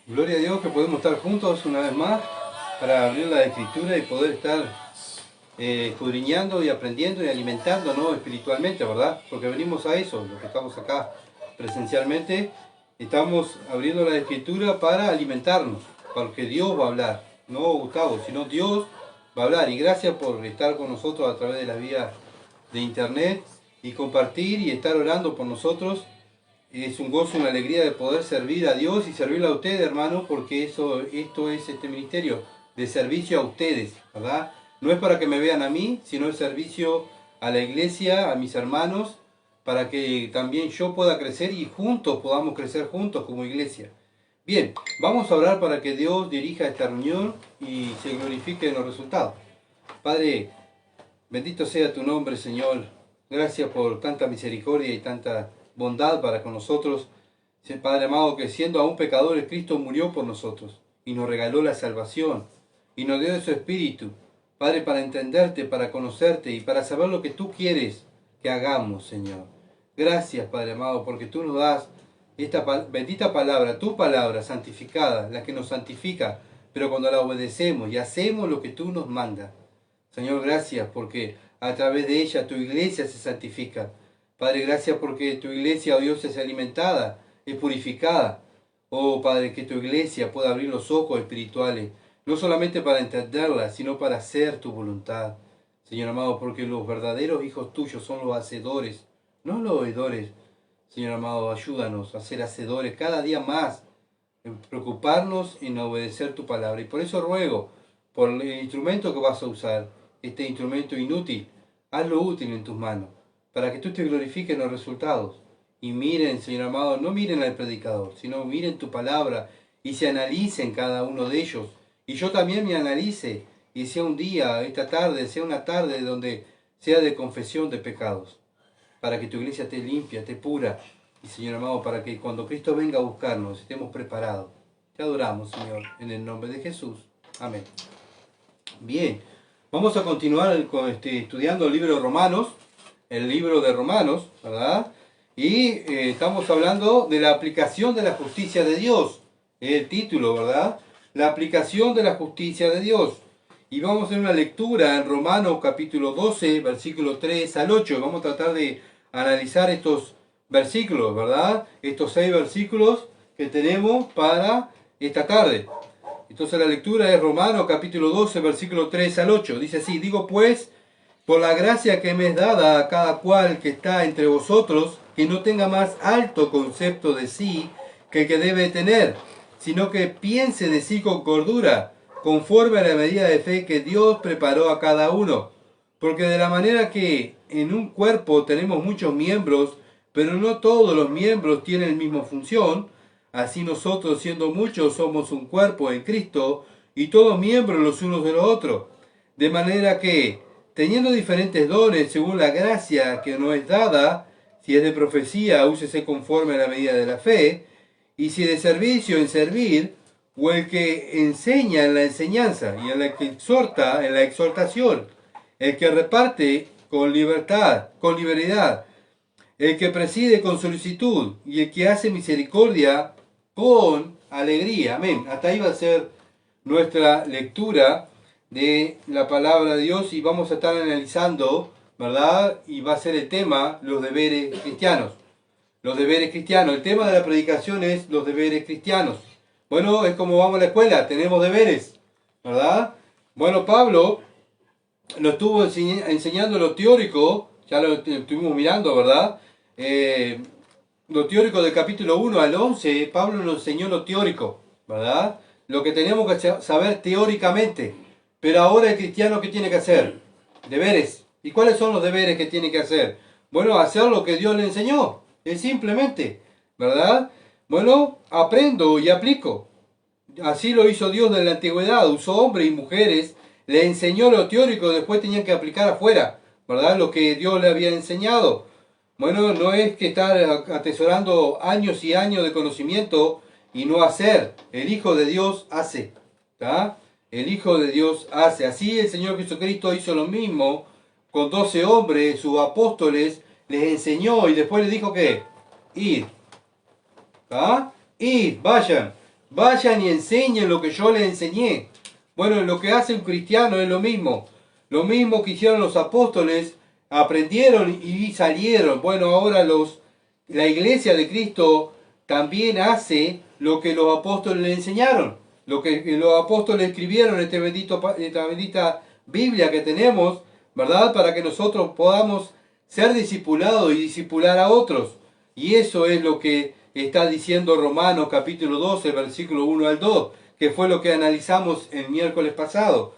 Gloria a Dios que podemos estar juntos una vez más para abrir la Escritura y poder estar escudriñando y aprendiendo y alimentándonos espiritualmente, ¿verdad? Porque venimos a eso, los que estamos acá presencialmente, estamos abriendo la Escritura para alimentarnos, porque Dios va a hablar, no Gustavo, sino Dios va a hablar. Y gracias por estar con nosotros a través de la vía de internet y compartir y estar orando por nosotros. Es un gozo, una alegría de poder servir a Dios y servirle a ustedes, hermanos, porque esto es este ministerio de servicio a ustedes, ¿verdad? No es para que me vean a mí, sino el servicio a la iglesia, a mis hermanos, para que también yo pueda crecer y juntos podamos crecer juntos como iglesia. Bien, vamos a orar para que Dios dirija esta reunión y se glorifique en los resultados. Padre, bendito sea tu nombre, Señor. Gracias por tanta misericordia y tanta bondad para con nosotros. Padre amado, que siendo aún pecadores, Cristo murió por nosotros y nos regaló la salvación y nos dio de su Espíritu. Padre, para entenderte, para conocerte y para saber lo que tú quieres que hagamos, Señor. Gracias, Padre amado, porque tú nos das esta bendita palabra, tu palabra santificada, la que nos santifica, pero cuando la obedecemos y hacemos lo que tú nos mandas. Señor, gracias porque a través de ella tu iglesia se santifica. Padre, gracias porque tu iglesia, oh Dios, es alimentada, es purificada. Oh Padre, que tu iglesia pueda abrir los ojos espirituales, no solamente para entenderla, sino para hacer tu voluntad. Señor amado, porque los verdaderos hijos tuyos son los hacedores, no los oidores. Señor amado, ayúdanos a ser hacedores cada día más, en preocuparnos en obedecer tu palabra. Y por eso ruego, por el instrumento que vas a usar, este instrumento inútil, hazlo útil en tus manos, para que tú te glorifiques en los resultados. Y miren, Señor amado, no miren al predicador, sino miren tu palabra y se analicen cada uno de ellos. Y yo también me analice, y sea un día, esta tarde, sea una tarde donde sea de confesión de pecados, para que tu iglesia esté limpia, esté pura. Y Señor amado, para que cuando Cristo venga a buscarnos, estemos preparados. Te adoramos, Señor, en el nombre de Jesús. Amén. Bien, vamos a continuar estudiando el libro de Romanos, el libro de Romanos, ¿verdad? Y estamos hablando de la aplicación de la justicia de Dios, el título, ¿verdad? La aplicación de la justicia de Dios. Y vamos a hacer una lectura en Romanos capítulo 12, versículo 3 al 8. Vamos a tratar de analizar estos versículos, ¿verdad? Estos 6 versículos que tenemos para esta tarde. Entonces la lectura es Romanos capítulo 12, versículo 3 al 8. Dice así: digo pues, por la gracia que me es dada a cada cual que está entre vosotros, que no tenga más alto concepto de sí que el que debe tener, sino que piense de sí con cordura, conforme a la medida de fe que Dios preparó a cada uno. Porque de la manera que en un cuerpo tenemos muchos miembros, pero no todos los miembros tienen la misma función, así nosotros, siendo muchos, somos un cuerpo en Cristo, y todos miembros los unos de los otros. De manera que, teniendo diferentes dones según la gracia que nos es dada, si es de profecía, úsese conforme a la medida de la fe, y si de servicio, en servir, o el que enseña en la enseñanza, y el que exhorta en la exhortación, el que reparte con libertad, con liberalidad, el que preside con solicitud, y el que hace misericordia con alegría. Amén. Hasta ahí va a ser nuestra lectura de la palabra de Dios y vamos a estar analizando, ¿verdad? Y va a ser el tema, los deberes cristianos. Los deberes cristianos. El tema de la predicación es los deberes cristianos. Bueno, es como vamos a la escuela, tenemos deberes, ¿verdad? Bueno, Pablo nos estuvo enseñando lo teórico, ya lo estuvimos mirando, ¿verdad? Lo teórico del capítulo 1 al 11, Pablo nos enseñó lo teórico, ¿verdad? Lo que tenemos que saber teóricamente. Pero ahora el cristiano, ¿qué tiene que hacer? Deberes. ¿Y cuáles son los deberes que tiene que hacer? Bueno, hacer lo que Dios le enseñó. Es simplemente, ¿verdad? Bueno, aprendo y aplico. Así lo hizo Dios desde la antigüedad. Usó hombres y mujeres, le enseñó lo teórico, después tenían que aplicar afuera, ¿verdad? Lo que Dios le había enseñado. Bueno, no es que estar atesorando años y años de conocimiento y no hacer. El Hijo de Dios hace, ¿tá? El Hijo de Dios hace. Así el Señor Jesucristo hizo lo mismo con 12 hombres, sus apóstoles, les enseñó y después les dijo que ir. ¿Ah? Y vayan y enseñen lo que yo les enseñé. Bueno, lo que hace un cristiano es lo mismo que hicieron los apóstoles, aprendieron y salieron. Bueno, ahora la iglesia de Cristo también hace lo que los apóstoles le enseñaron, lo que los apóstoles escribieron en esta bendita Biblia que tenemos, ¿verdad? Para que nosotros podamos ser discipulados y discipular a otros. Y eso es lo que está diciendo Romanos capítulo 12, versículo 1 al 2, que fue lo que analizamos el miércoles pasado.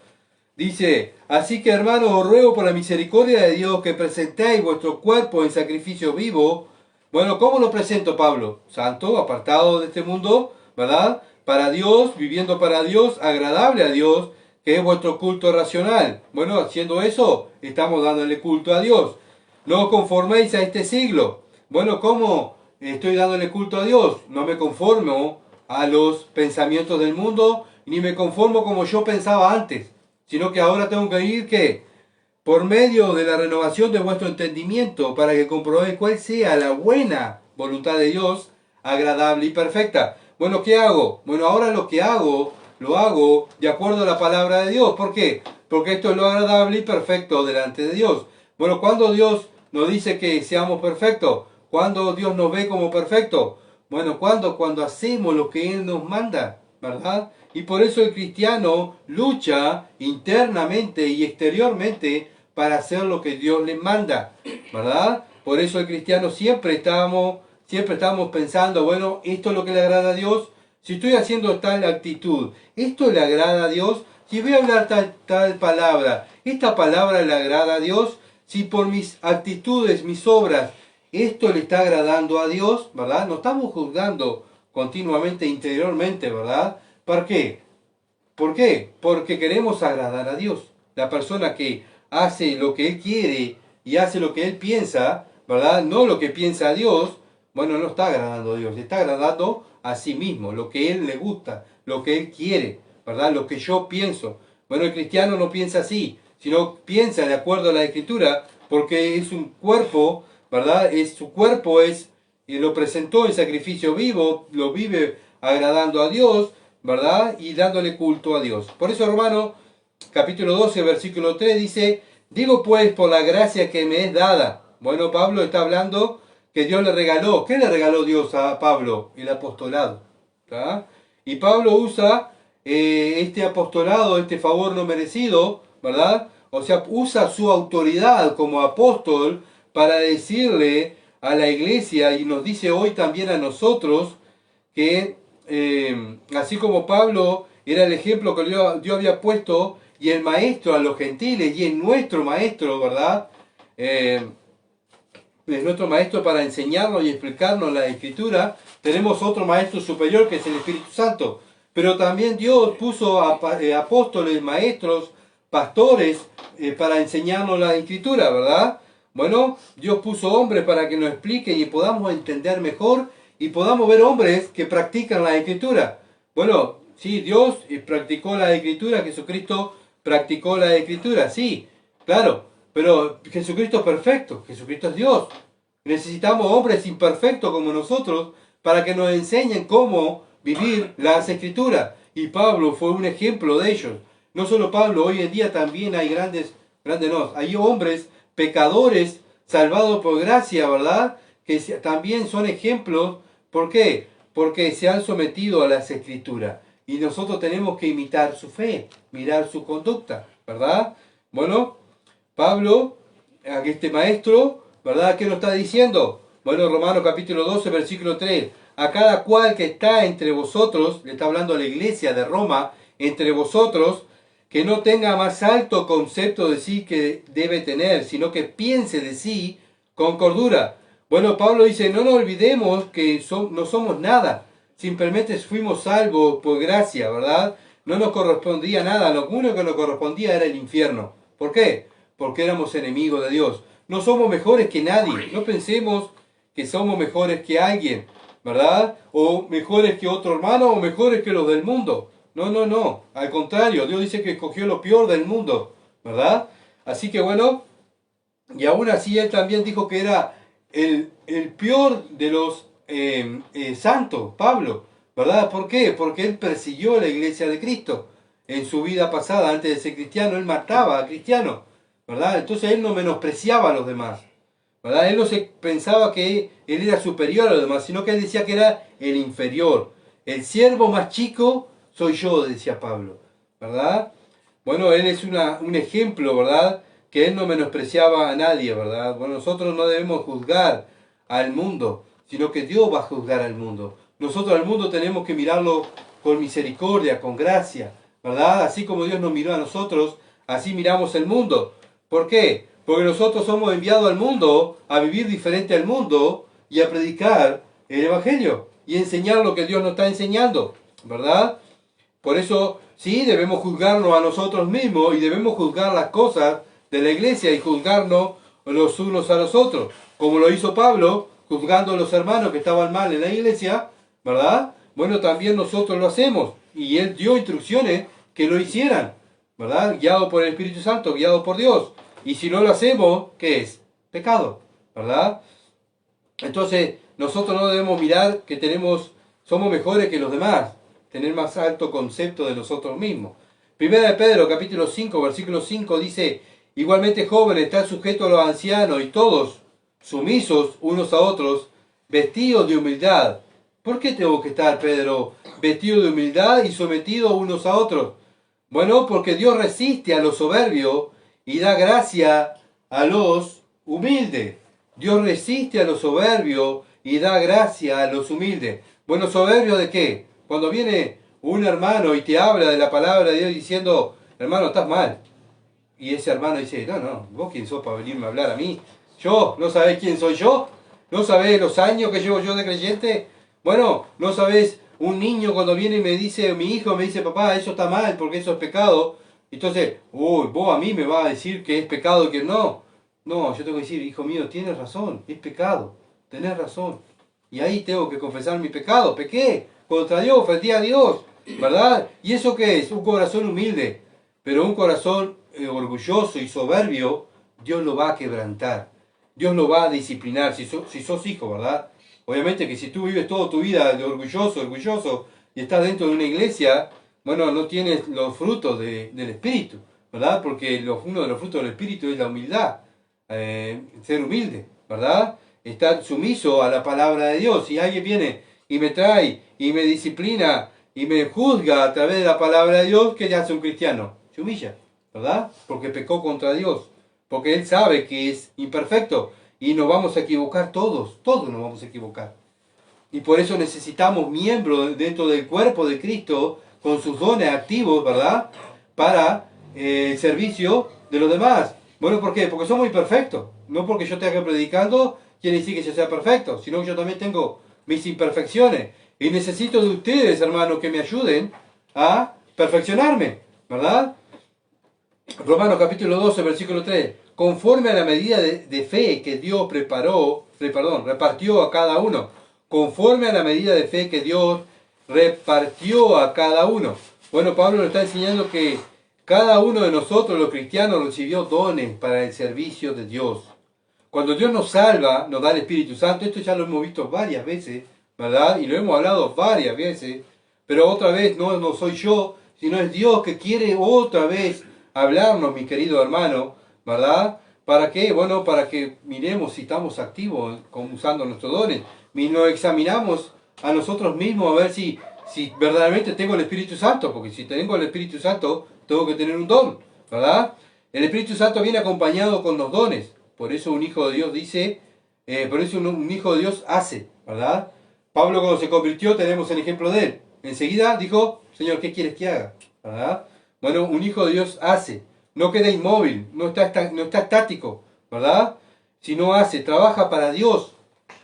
Dice, así que hermanos, os ruego por la misericordia de Dios que presentéis vuestro cuerpo en sacrificio vivo. Bueno, ¿cómo lo presento, Pablo? Santo, apartado de este mundo, ¿verdad? Para Dios, viviendo para Dios, agradable a Dios, que es vuestro culto racional. Bueno, haciendo eso, estamos dándole culto a Dios. No os conforméis a este siglo. Bueno, ¿cómo estoy dándole culto a Dios? No me conformo a los pensamientos del mundo, ni me conformo como yo pensaba antes, sino que ahora tengo que ir, ¿qué? Por medio de la renovación de vuestro entendimiento, para que comprobéis cuál sea la buena voluntad de Dios, agradable y perfecta. Bueno, ¿qué hago? Bueno, ahora lo hago de acuerdo a la palabra de Dios. ¿Por qué? Porque esto es lo agradable y perfecto delante de Dios. Bueno, ¿cuándo Dios nos dice que seamos perfectos? ¿Cuándo Dios nos ve como perfectos? Bueno, cuando hacemos lo que Él nos manda, ¿verdad? Y por eso el cristiano lucha internamente y exteriormente para hacer lo que Dios le manda, ¿verdad? Por eso el cristiano siempre estamos pensando, bueno, esto es lo que le agrada a Dios. Si estoy haciendo tal actitud, ¿esto le agrada a Dios? Si voy a hablar tal palabra, ¿esta palabra le agrada a Dios? Si por mis actitudes, mis obras, esto le está agradando a Dios, ¿verdad? No estamos juzgando continuamente interiormente, ¿verdad? ¿Por qué? ¿Por qué? Porque queremos agradar a Dios. La persona que hace lo que Él quiere y hace lo que Él piensa, ¿verdad? No lo que piensa Dios, bueno, no está agradando a Dios, le está agradando a sí mismo, lo que Él le gusta, lo que Él quiere, ¿verdad? Lo que yo pienso. Bueno, el cristiano no piensa así, sino piensa de acuerdo a la Escritura, porque es un cuerpo, ¿verdad? Su cuerpo y lo presentó en sacrificio vivo, lo vive agradando a Dios, ¿verdad? Y dándole culto a Dios. Por eso, hermano, capítulo 12, versículo 3 dice, digo pues por la gracia que me es dada. Bueno, Pablo está hablando que Dios le regaló. ¿Qué le regaló Dios a Pablo? El apostolado. ¿Tá? Y Pablo usa este apostolado, este favor no merecido, ¿verdad? O sea, usa su autoridad como apóstol para decirle a la iglesia, y nos dice hoy también a nosotros, que así como Pablo era el ejemplo que Dios había puesto y el maestro a los gentiles y es nuestro maestro, ¿verdad? Es nuestro maestro para enseñarnos y explicarnos la Escritura. Tenemos otro maestro superior que es el Espíritu Santo. Pero también Dios puso apóstoles, maestros, pastores para enseñarnos la Escritura, ¿verdad? Bueno, Dios puso hombres para que nos expliquen y podamos entender mejor y podamos ver hombres que practican la Escritura. Bueno, sí, Dios practicó la Escritura, Jesucristo practicó la Escritura, sí, claro, pero Jesucristo es perfecto, Jesucristo es Dios. Necesitamos hombres imperfectos como nosotros para que nos enseñen cómo vivir las Escrituras. Y Pablo fue un ejemplo de ellos. No solo Pablo, hoy en día también hay hay hombres pecadores salvados por gracia, ¿verdad? Que también son ejemplos. ¿Por qué? Porque se han sometido a las Escrituras. Y nosotros tenemos que imitar su fe, mirar su conducta, ¿verdad? Bueno, Pablo, este maestro, ¿verdad? ¿Qué nos está diciendo? Bueno, Romanos capítulo 12, versículo 3. A cada cual que está entre vosotros, le está hablando a la iglesia de Roma, entre vosotros, que no tenga más alto concepto de sí que debe tener, sino que piense de sí con cordura. Bueno, Pablo dice, no nos olvidemos que no somos nada, simplemente fuimos salvos por gracia, ¿verdad? No nos correspondía nada, lo único que nos correspondía era el infierno. ¿Por qué? Porque éramos enemigos de Dios. No somos mejores que nadie, no pensemos que somos mejores que alguien, ¿verdad? O mejores que otro hermano o mejores que los del mundo. No, no, no. Al contrario, Dios dice que escogió lo peor del mundo, ¿verdad? Así que bueno, y aún así Él también dijo que era el peor de los santo, Pablo, ¿verdad? ¿Por qué? Porque él persiguió la iglesia de Cristo. En su vida pasada, antes de ser cristiano, él mataba a cristianos, ¿verdad? Entonces él no menospreciaba a los demás, ¿verdad? Él no se pensaba que él era superior a los demás, sino que él decía que era el inferior. El siervo más chico soy yo, decía Pablo, ¿verdad? Bueno, él es un ejemplo, ¿verdad? Que él no menospreciaba a nadie, ¿verdad? Bueno, nosotros no debemos juzgar al mundo, sino que Dios va a juzgar al mundo. Nosotros al mundo tenemos que mirarlo con misericordia, con gracia, ¿verdad? Así como Dios nos miró a nosotros, así miramos el mundo. ¿Por qué? Porque nosotros somos enviados al mundo a vivir diferente al mundo y a predicar el Evangelio y enseñar lo que Dios nos está enseñando, ¿verdad? Por eso sí debemos juzgarnos a nosotros mismos y debemos juzgar las cosas de la iglesia y juzgarnos los unos a los otros, como lo hizo Pablo, juzgando a los hermanos que estaban mal en la iglesia, ¿verdad? Bueno, también nosotros lo hacemos y él dio instrucciones que lo hicieran, ¿verdad? Guiado por el Espíritu Santo, guiado por Dios. Y si no lo hacemos, ¿qué es? Pecado, ¿verdad? Entonces, nosotros no debemos mirar que somos mejores que los demás, tener más alto concepto de nosotros mismos. Primera de Pedro, capítulo 5, versículo 5 dice, igualmente jóvenes, están sujetos a los ancianos y todos sumisos unos a otros, vestidos de humildad. ¿Por qué tengo que estar, Pedro, vestido de humildad y sometidos unos a otros? Bueno, porque Dios resiste a los soberbios y da gracia a los humildes. Dios resiste a los soberbios y da gracia a los humildes. Bueno, ¿soberbio de qué? Cuando viene un hermano y te habla de la palabra de Dios diciendo, hermano, estás mal. Y ese hermano dice, no, ¿vos quién sos para venirme a hablar a mí? ¿Yo? ¿No sabés quién soy yo? ¿No sabés los años que llevo yo de creyente? Bueno, ¿no sabés un niño cuando viene y me dice, mi hijo me dice, papá, eso está mal porque eso es pecado? Entonces, uy, vos a mí me vas a decir que es pecado y que no. No, yo tengo que decir, hijo mío, tienes razón, es pecado, tenés razón. Y ahí tengo que confesar mi pecado, pequé contra Dios, ofendí a Dios, ¿verdad? ¿Y eso qué es? Un corazón humilde, pero un corazón orgulloso y soberbio, Dios lo va a quebrantar, Dios lo va a disciplinar, si sos hijo, ¿verdad? Obviamente que si tú vives toda tu vida de orgulloso, y estás dentro de una iglesia, bueno, no tienes los frutos del Espíritu, ¿verdad? Porque uno de los frutos del Espíritu es la humildad, ser humilde, ¿verdad? Estar sumiso a la palabra de Dios. Si alguien viene y me trae y me disciplina y me juzga a través de la palabra de Dios, ¿qué le hace un cristiano? Se humilla, ¿verdad? Porque pecó contra Dios, porque él sabe que es imperfecto y nos vamos a equivocar todos nos vamos a equivocar. Y por eso necesitamos miembros dentro del cuerpo de Cristo con sus dones activos, ¿verdad? Para el servicio de los demás. Bueno, ¿por qué? Porque somos imperfectos. No porque yo esté predicando quiere decir que yo sea perfecto, sino que yo también tengo mis imperfecciones. Y necesito de ustedes, hermanos, que me ayuden a perfeccionarme, ¿verdad? Romanos capítulo 12, versículo 3. Conforme a la medida de fe que Dios repartió a cada uno. Conforme a la medida de fe que Dios repartió a cada uno. Bueno, Pablo nos está enseñando que cada uno de nosotros, los cristianos, recibió dones para el servicio de Dios. Cuando Dios nos salva, nos da el Espíritu Santo. Esto ya lo hemos visto varias veces, ¿verdad? Y lo hemos hablado varias veces. Pero otra vez no soy yo, sino es Dios que quiere otra vez hablarnos, mi querido hermano, ¿verdad? ¿Para qué? Bueno, para que miremos si estamos activos usando nuestros dones. Y nos examinamos a nosotros mismos a ver si verdaderamente tengo el Espíritu Santo, porque si tengo el Espíritu Santo, tengo que tener un don, ¿verdad? El Espíritu Santo viene acompañado con los dones. Por eso un hijo de Dios dice, por eso un hijo de Dios hace, ¿verdad? Pablo cuando se convirtió tenemos el ejemplo de él. Enseguida dijo, Señor, ¿qué quieres que haga? ¿Verdad? Bueno, un hijo de Dios hace, no queda inmóvil, no está estático, ¿verdad? Sino hace, trabaja para Dios.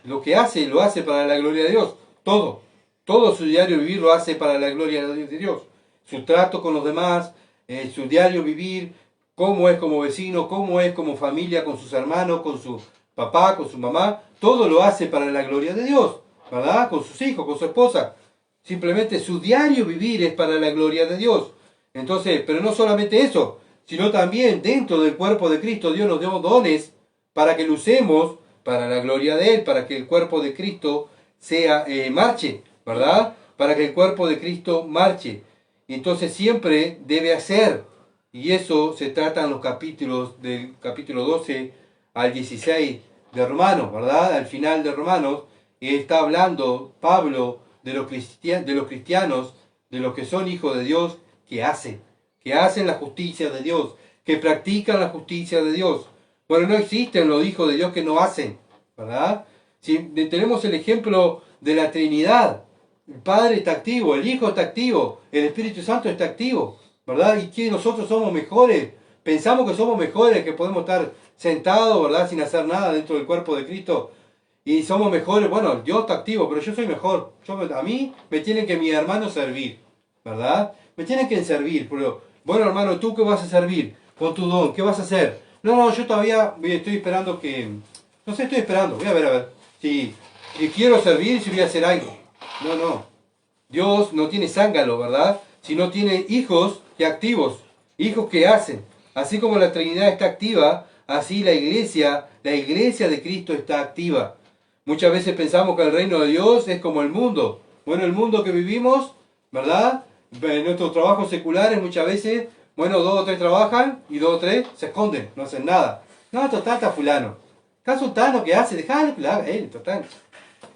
Lo que hace, lo hace para la gloria de Dios. Todo su diario vivir lo hace para la gloria de Dios. Su trato con los demás, su diario vivir, cómo es como vecino, cómo es como familia, con sus hermanos, con su papá, con su mamá, todo lo hace para la gloria de Dios, ¿verdad? Con sus hijos, con su esposa. Simplemente su diario vivir es para la gloria de Dios. Entonces, pero no solamente eso, sino también dentro del cuerpo de Cristo Dios nos dio dones para que lo usemos para la gloria de Él, para que el cuerpo de Cristo marche, ¿verdad? Para que el cuerpo de Cristo marche. Y entonces siempre debe hacer. Y eso se trata en los capítulos del capítulo 12 al 16 de Romanos, ¿verdad? Al final de Romanos está hablando Pablo de los cristianos, de los que son hijos de Dios, que hacen la justicia de Dios, que practican la justicia de Dios. Bueno, no existen los hijos de Dios que no hacen, ¿verdad? Si tenemos el ejemplo de la Trinidad, el Padre está activo, el Hijo está activo, el Espíritu Santo está activo, ¿verdad? Y que nosotros somos mejores, pensamos que somos mejores, que podemos estar sentados, ¿verdad? Sin hacer nada dentro del cuerpo de Cristo. Y somos mejores, bueno, Dios está activo, pero yo soy mejor. A mí me tienen que mis hermanos servir, ¿verdad? Me tienen que servir, pero, bueno hermano, ¿tú qué vas a servir con tu don? ¿Qué vas a hacer? No, yo todavía estoy esperando que... No sé, estoy esperando, voy a ver. Si quiero servir, si voy a hacer algo. No. Dios no tiene zángalo, ¿verdad? Sino tiene hijos que activos, hijos que hacen. Así como la Trinidad está activa, así la iglesia de Cristo está activa. Muchas veces pensamos que el reino de Dios es como el mundo. Bueno, el mundo que vivimos, ¿verdad? En nuestros trabajos seculares muchas veces, bueno, 2 o 3 trabajan y 2 o 3 se esconden, no hacen nada. No, total, está fulano. Está sultano que hace, déjalo que lo haga él, total.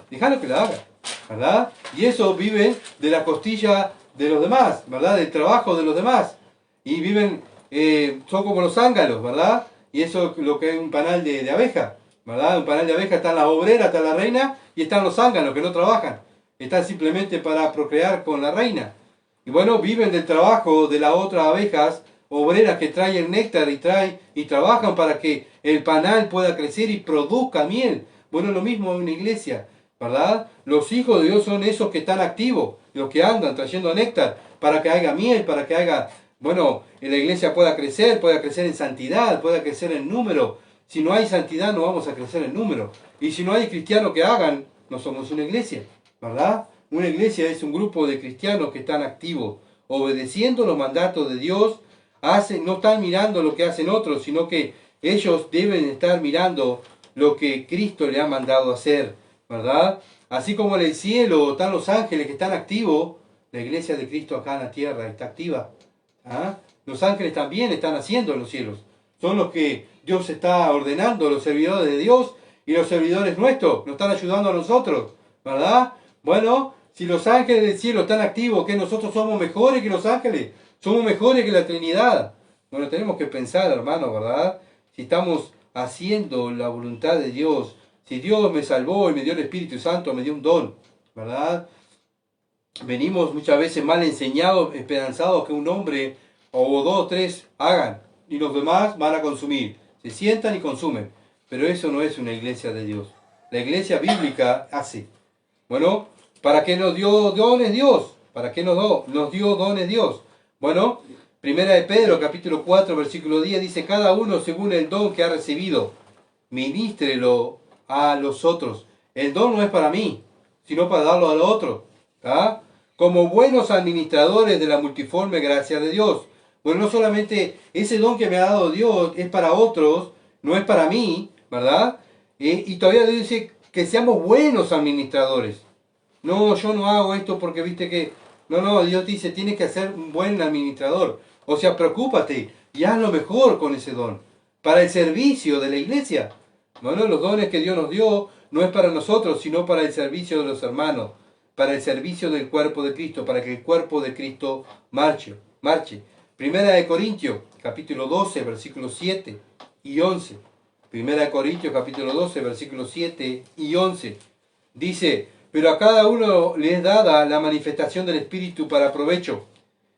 Déjalo que lo haga, ¿verdad? Y eso viven de la costilla de los demás, ¿verdad? Del trabajo de los demás. Y viven, son como los zángalos, ¿verdad? Y eso es lo que es un panal de abeja, ¿verdad? Un panal de abeja, está la obrera, está la reina, y están los zángalos que no trabajan. Están simplemente para procrear con la reina. Y bueno, viven del trabajo de las otras abejas obreras que traen néctar y trabajan para que el panal pueda crecer y produzca miel. Bueno, lo mismo en una iglesia, ¿verdad? Los hijos de Dios son esos que están activos, los que andan trayendo néctar para que haya miel, para que haya, bueno, la iglesia pueda crecer en santidad, pueda crecer en número. Si no hay santidad no vamos a crecer en número. Y si no hay cristianos que hagan, no somos una iglesia, ¿verdad? Una iglesia es un grupo de cristianos que están activos, obedeciendo los mandatos de Dios, no están mirando lo que hacen otros, sino que ellos deben estar mirando lo que Cristo le ha mandado hacer, ¿verdad? Así como en el cielo están los ángeles que están activos, la iglesia de Cristo acá en la tierra está activa. ¿Ah? Los ángeles también están haciendo en los cielos. Son los que Dios está ordenando, los servidores de Dios y los servidores nuestros, nos están ayudando a nosotros, ¿verdad? Bueno, si los ángeles del cielo están activos, ¿que nosotros somos mejores que los ángeles? ¿Somos mejores que la Trinidad? Bueno, tenemos que pensar, hermano, ¿verdad? Si estamos haciendo la voluntad de Dios, si Dios me salvó y me dio el Espíritu Santo, me dio un don, ¿verdad? Venimos muchas veces mal enseñados, esperanzados que un hombre o 2 o 3 hagan y los demás van a consumir. Se sientan y consumen. Pero eso no es una iglesia de Dios. La iglesia bíblica hace. Bueno, ¿para qué nos dio dones Dios? ¿Para qué nos dio dones Dios? Bueno, Primera de Pedro, capítulo 4, versículo 10, dice, cada uno según el don que ha recibido, ministrelo a los otros. El don no es para mí, sino para darlo a los otros. ¿Ah? Como buenos administradores de la multiforme gracia de Dios. Bueno, no solamente ese don que me ha dado Dios es para otros, no es para mí, ¿verdad? Y todavía dice que seamos buenos administradores. No, yo no hago esto porque viste que... No, Dios dice, tienes que ser un buen administrador. O sea, preocúpate y haz lo mejor con ese don. Para el servicio de la iglesia. Bueno, los dones que Dios nos dio no es para nosotros, sino para el servicio de los hermanos. Para el servicio del cuerpo de Cristo, para que el cuerpo de Cristo marche. Primera de Corintios, capítulo 12, versículos 7 y 11. Primera de Corintios, capítulo 12, versículos 7 y 11. Dice, pero a cada uno le es dada la manifestación del Espíritu para provecho.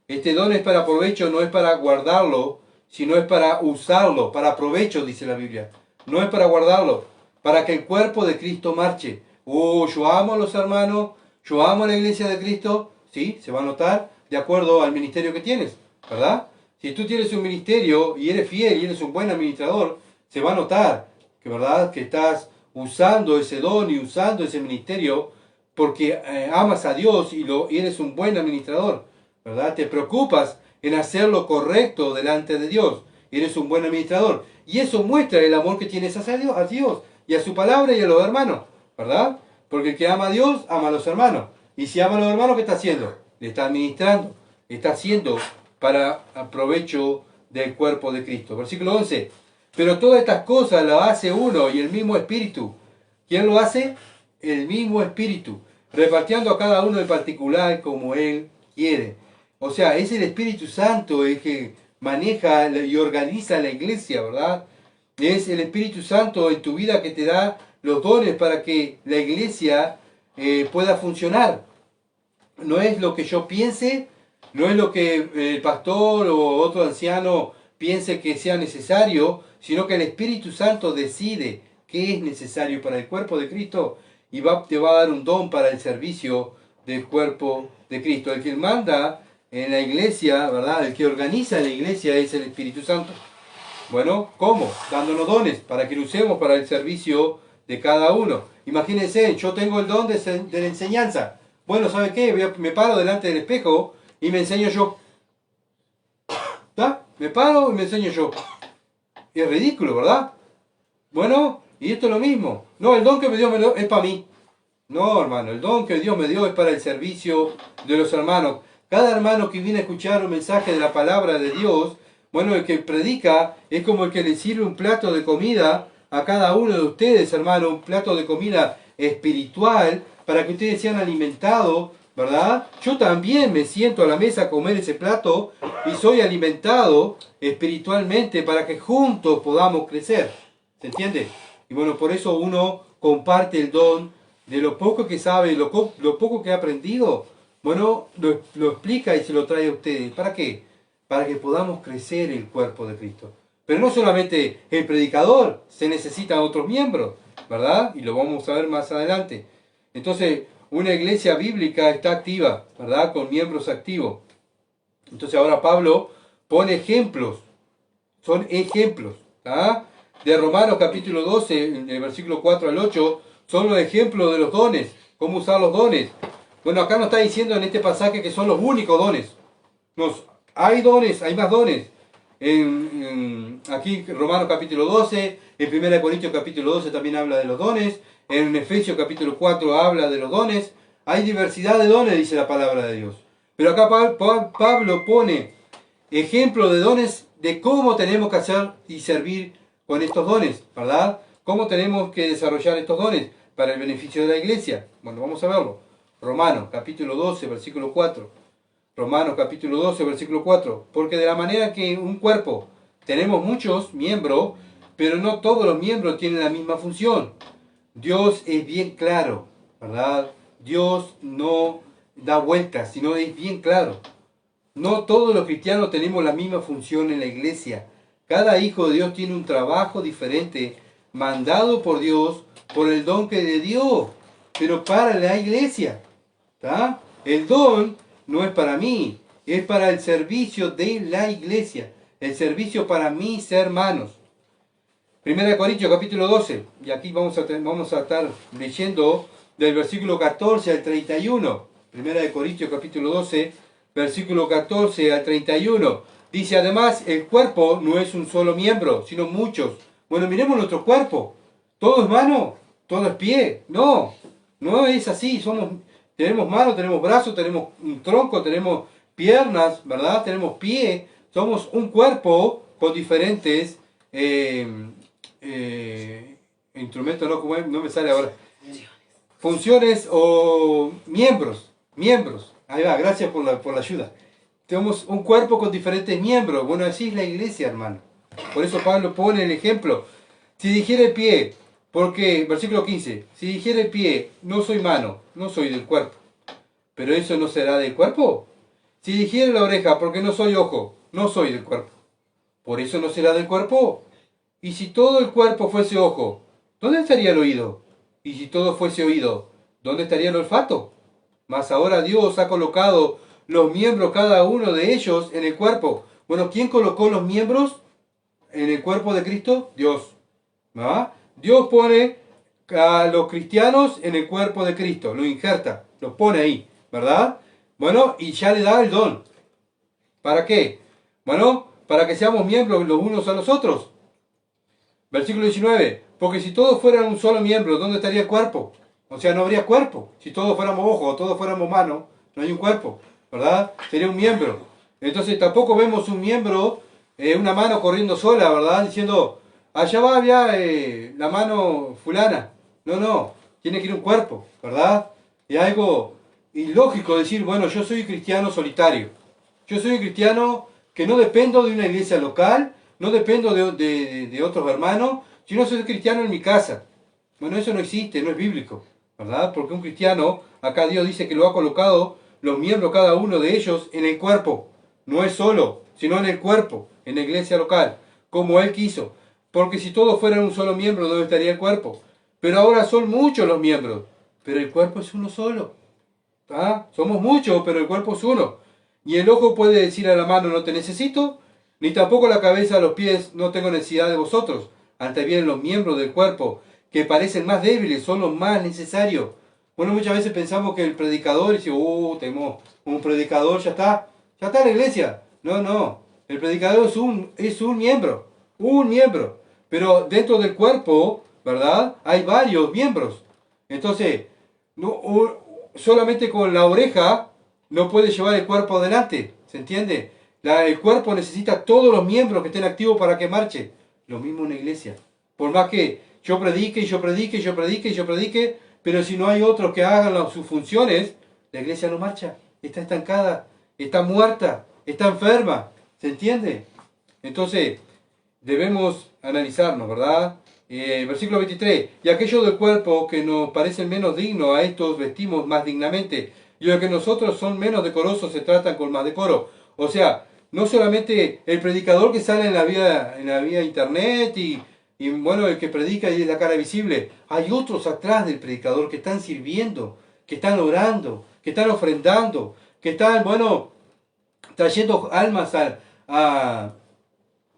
Este don es para provecho, no es para guardarlo, sino es para usarlo, para provecho, dice la Biblia. No es para guardarlo, para que el cuerpo de Cristo marche. Yo amo a los hermanos, yo amo a la iglesia de Cristo, ¿sí? Se va a notar de acuerdo al ministerio que tienes, ¿verdad? Si tú tienes un ministerio y eres fiel y eres un buen administrador, se va a notar que, ¿verdad?, que estás usando ese don y usando ese ministerio porque amas a Dios y eres un buen administrador, ¿verdad? Te preocupas en hacer lo correcto delante de Dios. Eres un buen administrador. Y eso muestra el amor que tienes hacia Dios y a su palabra y a los hermanos, ¿verdad? Porque el que ama a Dios, ama a los hermanos. Y si ama a los hermanos, ¿qué está haciendo? Le está administrando. Está haciendo para provecho del cuerpo de Cristo. Versículo 11. Pero todas estas cosas las hace uno y el mismo Espíritu. ¿Quién lo hace? El mismo Espíritu. Repartiendo a cada uno en particular como Él quiere. O sea, es el Espíritu Santo el que maneja y organiza la iglesia, ¿verdad? Es el Espíritu Santo en tu vida que te da los dones para que la iglesia pueda funcionar. No es lo que yo piense, no es lo que el pastor o otro anciano piense que sea necesario, sino que el Espíritu Santo decide qué es necesario para el cuerpo de Cristo y te va a dar un don para el servicio del cuerpo de Cristo. El que manda en la iglesia, ¿verdad? El que organiza la iglesia es el Espíritu Santo. Bueno, ¿cómo? Dándonos dones para que lo usemos para el servicio de cada uno. Imagínense, yo tengo el don de la enseñanza. Bueno, ¿sabe qué? Me paro delante del espejo y me enseño yo. ¿Está? Me paro y me enseño yo. Es ridículo, ¿verdad? Bueno, y esto es lo mismo. No, el don que Dios me dio es para mí. No, hermano, el don que Dios me dio es para el servicio de los hermanos. Cada hermano que viene a escuchar un mensaje de la palabra de Dios, bueno, el que predica es como el que le sirve un plato de comida a cada uno de ustedes, hermano, un plato de comida espiritual para que ustedes sean alimentados, ¿verdad? Yo también me siento a la mesa a comer ese plato y soy alimentado espiritualmente para que juntos podamos crecer. ¿Se entiende? Y bueno, por eso uno comparte el don de lo poco que sabe, lo poco que ha aprendido. Bueno, lo explica y se lo trae a ustedes. ¿Para qué? Para que podamos crecer el cuerpo de Cristo. Pero no solamente el predicador, se necesitan otros miembros, ¿verdad? Y lo vamos a ver más adelante. Entonces, una iglesia bíblica está activa, ¿verdad? Con miembros activos. Entonces ahora Pablo pone ejemplos. Son ejemplos, ¿ah? De Romanos capítulo 12, en el versículo 4 al 8, son los ejemplos de los dones. Cómo usar los dones. Bueno, acá nos está diciendo en este pasaje que son los únicos dones. Hay dones, hay más dones. Aquí Romanos capítulo 12, en 1 Corintios capítulo 12 también habla de los dones. En Efesios capítulo 4 habla de los dones. Hay diversidad de dones, dice la palabra de Dios. Pero acá Pablo pone ejemplo de dones de cómo tenemos que hacer y servir con estos dones, ¿verdad? ¿Cómo tenemos que desarrollar estos dones para el beneficio de la iglesia? Bueno, vamos a verlo. Romanos capítulo 12, versículo 4. Romanos capítulo 12, versículo 4. Porque de la manera que un cuerpo tenemos muchos miembros, pero no todos los miembros tienen la misma función. Dios es bien claro, ¿verdad? Dios no da vueltas, sino es bien claro. No todos los cristianos tenemos la misma función en la iglesia. Cada hijo de Dios tiene un trabajo diferente, mandado por Dios, por el don que le dio, pero para la iglesia. ¿Tá? El don no es para mí, es para el servicio de la iglesia, el servicio para mis hermanos. 1 Corintios capítulo 12, y aquí vamos a estar leyendo del versículo 14 al 31. 1 Corintios capítulo 12, versículo 14 al 31. Dice, además, el cuerpo no es un solo miembro, sino muchos. Bueno, miremos nuestro cuerpo. ¿Todo es mano? ¿Todo es pie? No, no es así. Tenemos manos, tenemos brazos, tenemos un tronco, tenemos piernas, ¿verdad? Tenemos pie. Somos un cuerpo con diferentes instrumentos, no me sale ahora. Funciones o miembros. Ahí va, gracias por la ayuda. Tenemos un cuerpo con diferentes miembros. Bueno, así es la iglesia, hermano. Por eso Pablo pone el ejemplo. Si dijera el pie, porque, versículo 15, si dijera el pie, no soy mano, no soy del cuerpo, pero eso no será del cuerpo. Si dijera la oreja, porque no soy ojo, no soy del cuerpo, por eso no será del cuerpo. Y si todo el cuerpo fuese ojo, ¿dónde estaría el oído? Y si todo fuese oído, ¿dónde estaría el olfato? Mas ahora Dios ha colocado los miembros, cada uno de ellos, en el cuerpo. Bueno, ¿quién colocó los miembros en el cuerpo de Cristo? Dios. ¿Ah? Dios pone a los cristianos en el cuerpo de Cristo, lo injerta, los pone ahí, ¿verdad? Bueno, y ya le da el don. ¿Para qué? Bueno, para que seamos miembros los unos a los otros. Versículo 19. Porque si todos fueran un solo miembro, ¿dónde estaría el cuerpo? O sea, no habría cuerpo. Si todos fuéramos ojos o todos fuéramos manos, no hay un cuerpo, ¿verdad? Sería un miembro. Entonces tampoco vemos un miembro, una mano corriendo sola, ¿verdad? Diciendo, allá va ya la mano fulana. No, no, tiene que ir un cuerpo, ¿verdad? Y algo ilógico decir, bueno, yo soy cristiano solitario. Yo soy un cristiano que no dependo de una iglesia local, no dependo de otros hermanos, sino soy cristiano en mi casa. Bueno, eso no existe, no es bíblico, ¿verdad? Porque un cristiano, acá Dios dice que lo ha colocado los miembros, cada uno de ellos, en el cuerpo. No es solo, sino en el cuerpo, en la iglesia local, como Él quiso. Porque si todos fueran un solo miembro, ¿dónde estaría el cuerpo? Pero ahora son muchos los miembros, pero el cuerpo es uno solo. ¿Ah? Somos muchos, pero el cuerpo es uno. Y el ojo puede decir a la mano, no te necesito, ni tampoco la cabeza a los pies, no tengo necesidad de vosotros. Antes bien, los miembros del cuerpo, que parecen más débiles, son los más necesarios. Bueno, muchas veces pensamos que el predicador dice, tenemos un predicador, ya está en la iglesia. No, no, el predicador es un miembro. Pero dentro del cuerpo, ¿verdad? Hay varios miembros. Entonces, no, solamente con la oreja no puede llevar el cuerpo adelante, ¿se entiende? El cuerpo necesita todos los miembros que estén activos para que marche. Lo mismo en la iglesia. Por más que yo predique, y yo predique, y yo predique, y yo predique, pero si no hay otros que hagan sus funciones, la iglesia no marcha. Está estancada, está muerta, está enferma. ¿Se entiende? Entonces, debemos analizarnos, ¿verdad? Versículo 23. Y aquellos del cuerpo que nos parecen menos dignos, a estos vestimos más dignamente. Y los que nosotros son menos decorosos se tratan con más decoro. O sea, no solamente el predicador que sale en la vía internet y bueno, el que predica y es la cara visible. Hay otros atrás del predicador que están sirviendo, que están orando, que están ofrendando, que están, bueno, trayendo almas a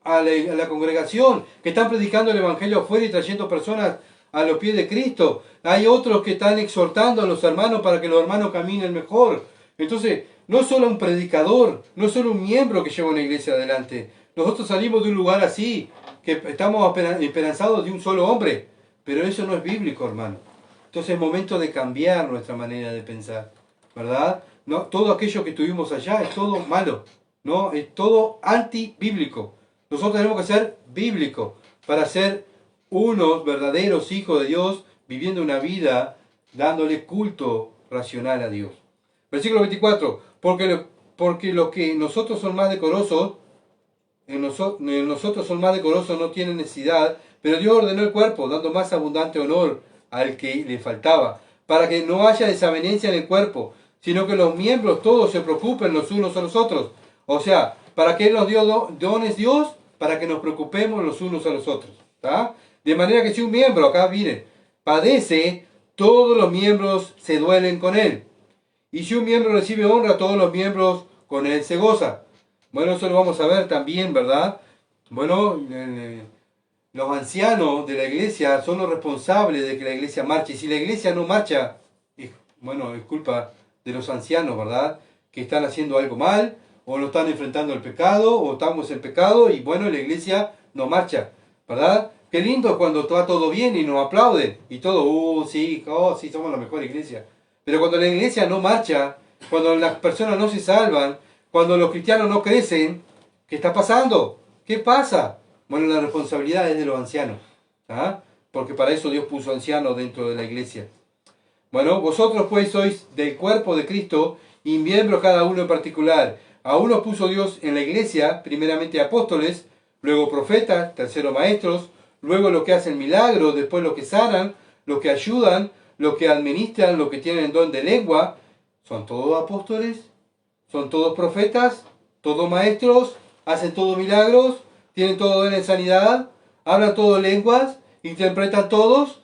la congregación, que están predicando el Evangelio afuera y trayendo personas a los pies de Cristo. Hay otros que están exhortando a los hermanos para que los hermanos caminen mejor. Entonces, no solo un predicador, no solo un miembro que lleva una iglesia adelante. Nosotros salimos de un lugar así, que estamos esperanzados de un solo hombre, pero eso no es bíblico, hermano. Entonces es momento de cambiar nuestra manera de pensar, ¿verdad? No, todo aquello que tuvimos allá es todo malo, ¿no? Es todo antibíblico. Nosotros tenemos que ser bíblicos para ser unos verdaderos hijos de Dios, viviendo una vida dándole culto racional a Dios. Versículo 24. Porque los que nosotros son más decorosos, en nosotros son más decorosos, no tienen necesidad, pero Dios ordenó el cuerpo, dando más abundante honor al que le faltaba, para que no haya desavenencia en el cuerpo, sino que los miembros todos se preocupen los unos a los otros. O sea, ¿para qué nos dio dones Dios? Para que nos preocupemos los unos a los otros. ¿Tá? De manera que si un miembro, acá miren, padece, todos los miembros se duelen con él. Y si un miembro recibe honra, todos los miembros con él se gozan. Bueno, eso lo vamos a ver también, ¿verdad? Bueno, los ancianos de la iglesia son los responsables de que la iglesia marche. Y si la iglesia no marcha, bueno, es culpa de los ancianos, ¿verdad? Que están haciendo algo mal, o no están enfrentando el pecado, o estamos en pecado, y bueno, la iglesia no marcha, ¿verdad? Qué lindo cuando está todo bien y nos aplauden, y todo, sí, somos la mejor iglesia. Pero cuando la iglesia no marcha, cuando las personas no se salvan, cuando los cristianos no crecen, ¿qué está pasando? ¿Qué pasa? Bueno, la responsabilidad es de los ancianos, ¿ah? Porque para eso Dios puso ancianos dentro de la iglesia. Bueno, vosotros pues sois del cuerpo de Cristo y miembros cada uno en particular. A unos puso Dios en la iglesia, primeramente apóstoles, luego profetas, tercero maestros, luego los que hacen milagros, después los que sanan, los que ayudan, los que administran, los que tienen don de lengua. ¿Son todos apóstoles? ¿Son todos profetas? ¿Todos maestros? ¿Hacen todos milagros? ¿Tienen todo don de sanidad? ¿Hablan todos lenguas? ¿Interpretan todos?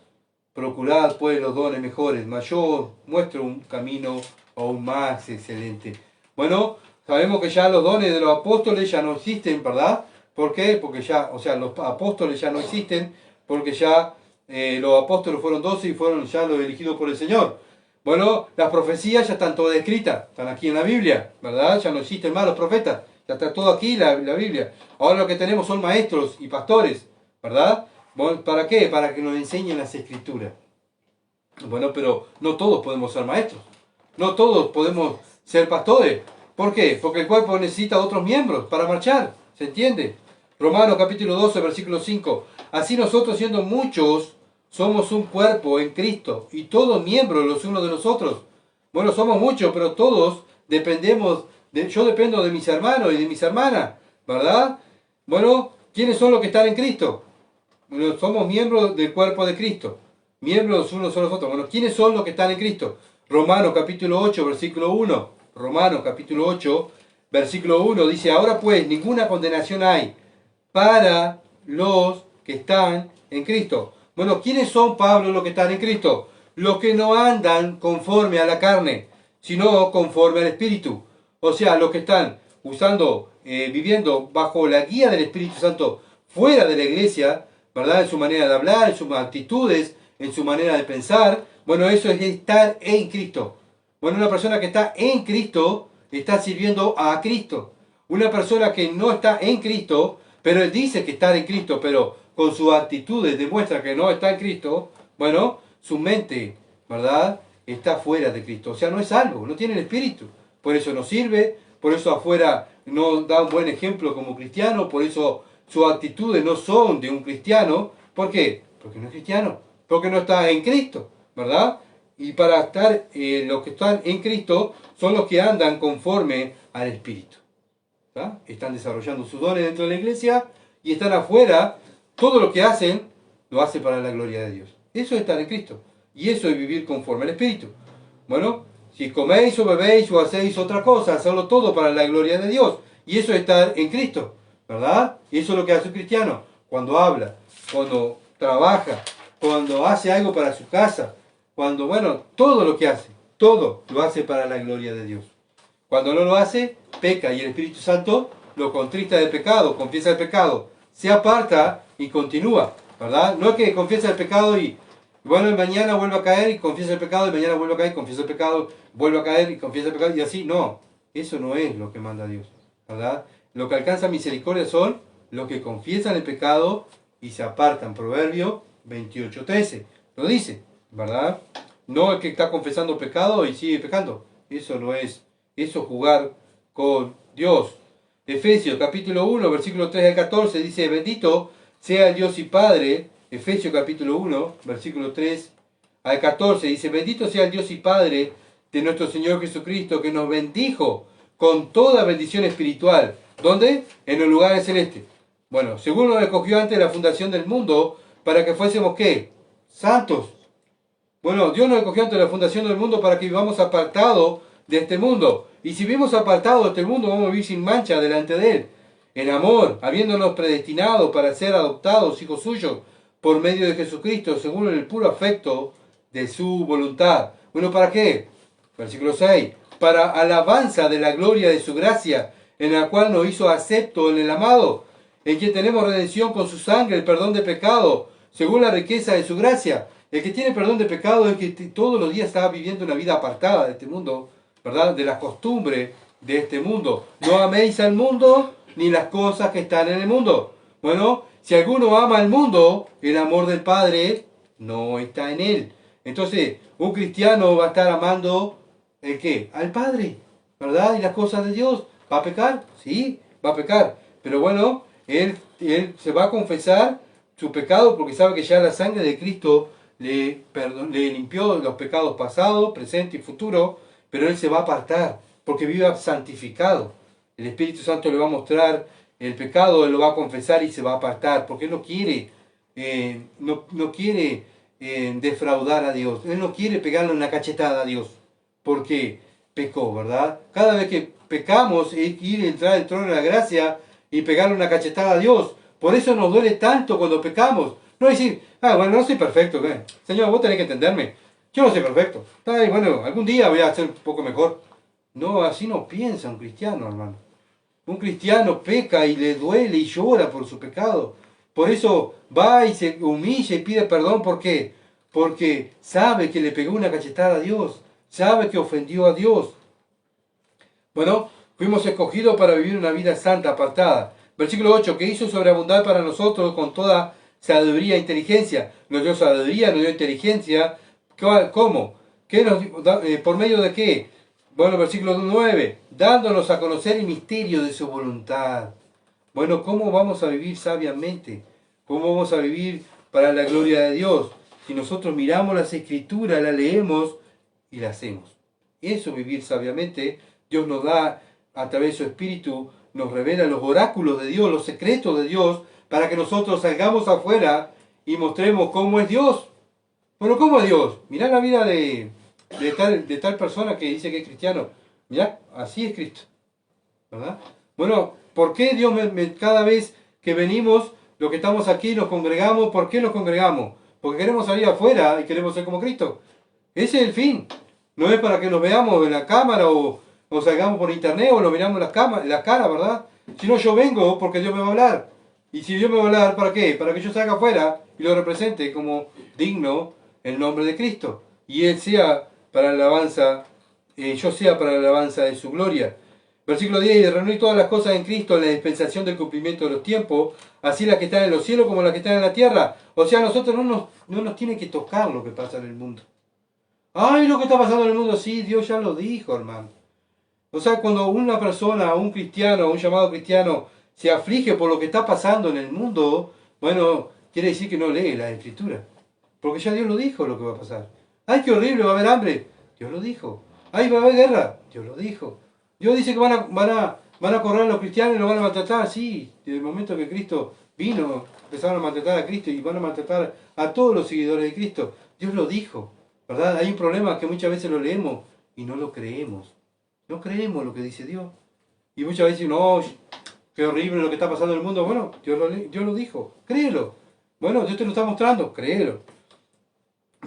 Procurad pues los dones mejores, mas yo muestro un camino aún más excelente. Bueno, sabemos que ya los dones de los apóstoles ya no existen, ¿verdad? ¿Por qué? Porque ya, o sea, los apóstoles ya no existen, porque ya los apóstoles fueron 12 y fueron ya los elegidos por el Señor. Bueno, las profecías ya están todas escritas, están aquí en la Biblia, ¿verdad? Ya no existen más los profetas, ya está todo aquí la Biblia. Ahora lo que tenemos son maestros y pastores, ¿verdad? Bueno, ¿para qué? Para que nos enseñen las escrituras. Bueno, pero no todos podemos ser maestros. No todos podemos ser pastores. ¿Por qué? Porque el cuerpo necesita otros miembros para marchar. ¿Se entiende? Romanos capítulo 12, versículo 5. Así nosotros, siendo muchos, somos un cuerpo en Cristo y todos miembros los unos de los otros. Bueno, somos muchos, pero todos dependemos, yo dependo de mis hermanos y de mis hermanas, ¿verdad? Bueno, ¿quiénes son los que están en Cristo? Bueno, somos miembros del cuerpo de Cristo, miembros los unos de los otros. Bueno, ¿quiénes son los que están en Cristo? Romanos capítulo 8, versículo 1. Romanos capítulo 8, versículo 1 dice, ahora pues ninguna condenación hay para los que están en Cristo. Bueno, ¿quiénes son, Pablo, los que están en Cristo? Los que no andan conforme a la carne, sino conforme al Espíritu. O sea, los que están viviendo bajo la guía del Espíritu Santo fuera de la iglesia, ¿verdad? En su manera de hablar, en sus actitudes, en su manera de pensar. Bueno, eso es estar en Cristo. Bueno, una persona que está en Cristo está sirviendo a Cristo. Una persona que no está en Cristo, pero él dice que está en Cristo, pero con sus actitudes demuestra que no está en Cristo, bueno, su mente, ¿verdad?, está fuera de Cristo. O sea, no es salvo, no tiene el Espíritu. Por eso no sirve, por eso afuera no da un buen ejemplo como cristiano, por eso sus actitudes no son de un cristiano. ¿Por qué? Porque no es cristiano, porque no está en Cristo, ¿verdad? Y para estar, los que están en Cristo son los que andan conforme al Espíritu. ¿Verdad? Están desarrollando sus dones dentro de la iglesia y están afuera. Todo lo que hacen, lo hacen para la gloria de Dios. Eso es estar en Cristo. Y eso es vivir conforme al Espíritu. Bueno, si coméis o bebéis o hacéis otra cosa, hacerlo todo para la gloria de Dios. Y eso es estar en Cristo, ¿verdad? Y eso es lo que hace un cristiano. Cuando habla, cuando trabaja, cuando hace algo para su casa, cuando, bueno, todo lo que hace, todo lo hace para la gloria de Dios. Cuando no lo hace, peca y el Espíritu Santo lo contrista de pecado, confiesa el pecado, se aparta y continúa, ¿verdad? No es que confiesa el pecado y, bueno, mañana vuelve a caer y confiesa el pecado, y mañana vuelve a caer y confiesa el pecado, vuelve a caer y confiesa el pecado, y así, no. Eso no es lo que manda Dios, ¿verdad? Lo que alcanza misericordia son los que confiesan el pecado y se apartan. Proverbio 28:13 lo dice, ¿verdad? No el que está confesando pecado y sigue pecando. Eso no es, eso es jugar con Dios. Efesios capítulo 1, versículo 3 al 14 dice, bendito sea el Dios y Padre. Efesios capítulo 1, versículo 3 al 14 dice, bendito sea el Dios y Padre de nuestro Señor Jesucristo, que nos bendijo con toda bendición espiritual. ¿Dónde? En los lugares celestes. Bueno, según nos escogió antes de la fundación del mundo, para que fuésemos, ¿qué? Santos. Bueno, Dios nos escogió antes de la fundación del mundo para que vivamos apartados de este mundo. Y si vivimos apartados de este mundo, vamos a vivir sin mancha delante de Él. En amor, habiéndonos predestinado para ser adoptados hijos suyos por medio de Jesucristo, según el puro afecto de su voluntad. Bueno, ¿para qué? Versículo 6. Para alabanza de la gloria de su gracia, en la cual nos hizo acepto en el amado, en quien tenemos redención con su sangre, el perdón de pecado, según la riqueza de su gracia. El que tiene perdón de pecado es que todos los días está viviendo una vida apartada de este mundo, ¿verdad? De las costumbres de este mundo. No améis al mundo ni las cosas que están en el mundo. Bueno, si alguno ama al mundo, el amor del Padre no está en él. Entonces, un cristiano va a estar amando ¿el qué? Al Padre, ¿verdad? Y las cosas de Dios. ¿Va a pecar? Sí, va a pecar. Pero bueno, él se va a confesar su pecado porque sabe que ya la sangre de Cristo le limpió los pecados pasados, presente y futuro, pero él se va a apartar porque vive santificado. El Espíritu Santo le va a mostrar el pecado, él lo va a confesar y se va a apartar porque él no quiere, no quiere defraudar a Dios. Él no quiere pegarle una cachetada a Dios porque pecó, ¿verdad? Cada vez que pecamos es ir a entrar al trono de la gracia y pegarle una cachetada a Dios. Por eso nos duele tanto cuando pecamos. No decir, bueno, no soy perfecto. Señor, vos tenés que entenderme. Yo no soy perfecto. Ay, bueno, algún día voy a ser un poco mejor. No, así no piensa un cristiano, hermano. Un cristiano peca y le duele y llora por su pecado. Por eso va y se humilla y pide perdón. ¿Por qué? Porque sabe que le pegó una cachetada a Dios. Sabe que ofendió a Dios. Bueno, fuimos escogidos para vivir una vida santa, apartada. Versículo 8, que hizo sobreabundar para nosotros con toda sabiduría e inteligencia. Nos dio sabiduría, nos dio inteligencia, ¿Cómo? ¿Por medio de qué? Bueno, versículo 9, dándonos a conocer el misterio de su voluntad. Bueno, ¿cómo vamos a vivir sabiamente? ¿Cómo vamos a vivir para la gloria de Dios? Si nosotros miramos las Escrituras, las leemos y las hacemos. Eso, vivir sabiamente, Dios nos da a través de su Espíritu, nos revela los oráculos de Dios, los secretos de Dios, para que nosotros salgamos afuera y mostremos cómo es Dios. Bueno, ¿cómo es Dios? Mirá la vida de tal persona que dice que es cristiano. Mirá, así es Cristo, ¿verdad? Bueno, ¿por qué Dios cada vez que venimos, los que estamos aquí, nos congregamos? ¿Por qué nos congregamos? Porque queremos salir afuera y queremos ser como Cristo. Ese es el fin. No es para que nos veamos en la cámara o salgamos por internet o nos miramos las caras, ¿verdad? Si no, yo vengo porque Dios me va a hablar. Y si Dios me va a hablar, ¿para qué? Para que yo salga afuera y lo represente como digno el nombre de Cristo. Y Él sea para la alabanza, yo sea para la alabanza de su gloria. Versículo 10, y de reunir todas las cosas en Cristo en la dispensación del cumplimiento de los tiempos, así las que están en los cielos como las que están en la tierra. O sea, a nosotros no nos tiene que tocar lo que pasa en el mundo. Ay, lo que está pasando en el mundo, sí, Dios ya lo dijo, hermano. O sea, cuando una persona, un cristiano, un llamado cristiano, se aflige por lo que está pasando en el mundo, bueno, quiere decir que no lee la Escritura. Porque ya Dios lo dijo lo que va a pasar. Ay, qué horrible, va a haber hambre. Dios lo dijo. Ay, va a haber guerra. Dios lo dijo. Dios dice que van a correr a los cristianos y los van a maltratar. Sí, desde el momento que Cristo vino, empezaron a maltratar a Cristo y van a maltratar a todos los seguidores de Cristo. Dios lo dijo, ¿verdad? Hay un problema que muchas veces lo leemos y no lo creemos. No creemos lo que dice Dios. Y muchas veces, no, qué horrible lo que está pasando en el mundo. Bueno, Dios lo dijo. Créelo. Bueno, Dios te lo está mostrando. Créelo.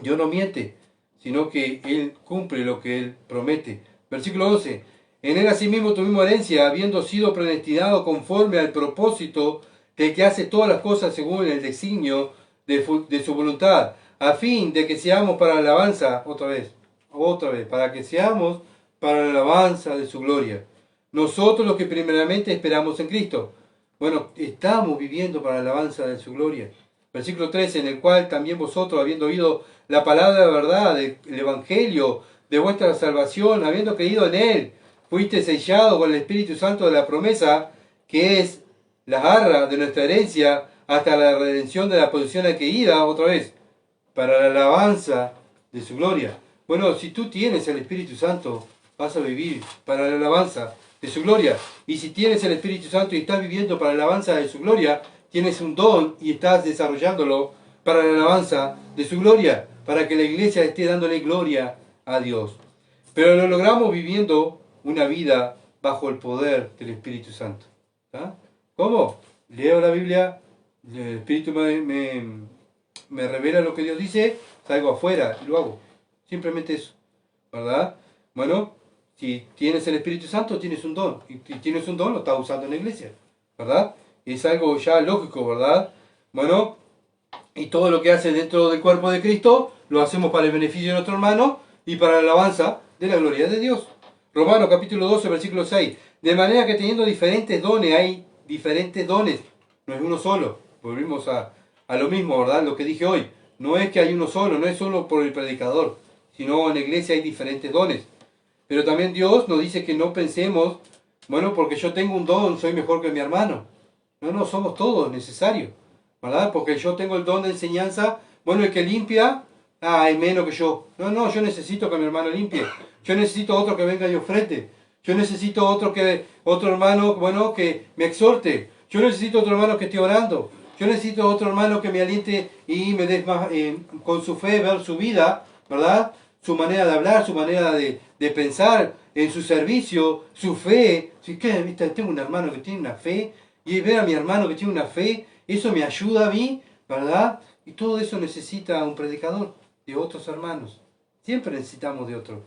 Dios no miente, sino que Él cumple lo que Él promete. Versículo 11. En Él asimismo tuvimos herencia, habiendo sido predestinado conforme al propósito del que hace todas las cosas según el designio de su voluntad, a fin de que seamos para la alabanza, otra vez, para que seamos para la alabanza de su gloria. Nosotros los que primeramente esperamos en Cristo. Bueno, estamos viviendo para la alabanza de su gloria. Versículo 13, en el cual también vosotros, habiendo oído la palabra de verdad, el Evangelio de vuestra salvación, habiendo creído en Él, fuiste sellado con el Espíritu Santo de la promesa, que es la arra de nuestra herencia, hasta la redención de la posesión adquirida, otra vez, para la alabanza de su gloria. Bueno, si tú tienes el Espíritu Santo, vas a vivir para la alabanza de su gloria. Y si tienes el Espíritu Santo y estás viviendo para la alabanza de su gloria, tienes un don y estás desarrollándolo para la alabanza de su gloria, para que la iglesia esté dándole gloria a Dios. Pero lo logramos viviendo una vida bajo el poder del Espíritu Santo. ¿Ah? ¿Cómo? Leo la Biblia, el Espíritu me revela lo que Dios dice, salgo afuera y lo hago. Simplemente eso, ¿verdad? Bueno, si tienes el Espíritu Santo, tienes un don. Y si tienes un don, lo estás usando en la iglesia, ¿verdad? Es algo ya lógico, ¿verdad? Bueno, y todo lo que hace dentro del cuerpo de Cristo, lo hacemos para el beneficio de nuestro hermano y para la alabanza de la gloria de Dios. Romanos capítulo 12, versículo 6. De manera que teniendo diferentes dones, hay diferentes dones. No es uno solo. Volvimos a lo mismo, ¿verdad? Lo que dije hoy. No es que hay uno solo, no es solo por el predicador, sino en la iglesia hay diferentes dones. Pero también Dios nos dice que no pensemos, bueno, porque yo tengo un don, soy mejor que mi hermano. No, somos todos necesarios, ¿verdad? Porque yo tengo el don de enseñanza, bueno, el que limpia, hay menos que yo. No, yo necesito que mi hermano limpie. Yo necesito otro que venga y ofrende. Yo necesito otro hermano, bueno, que me exhorte. Yo necesito otro hermano que esté orando. Yo necesito otro hermano que me aliente y me dé más, con su fe, ver su vida, ¿verdad? Su manera de hablar, su manera de pensar, en su servicio, su fe. Si tengo un hermano que tiene una fe, y ver a mi hermano que tiene una fe, eso me ayuda a mí, ¿verdad? Y todo eso necesita un predicador, de otros hermanos. Siempre necesitamos de otro.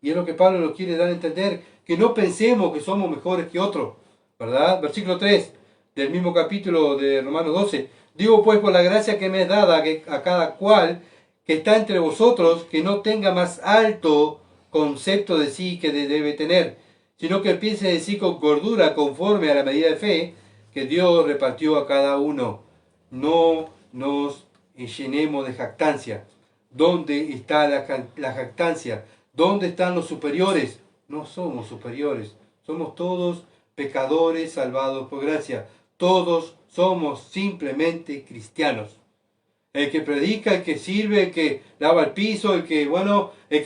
Y es lo que Pablo nos quiere dar a entender, que no pensemos que somos mejores que otros, ¿verdad? Versículo 3 del mismo capítulo de Romanos 12. Digo pues por la gracia que me es dada a cada cual que está entre vosotros, que no tenga más alto concepto de sí que debe tener, sino que piense de sí con cordura, conforme a la medida de fe que Dios repartió a cada uno. No nos llenemos de jactancia. ¿Dónde está la jactancia? ¿Dónde están los superiores? No somos superiores. Somos todos pecadores salvados por gracia. Todos somos simplemente cristianos. El que predica, el que sirve, el que lava el piso, el que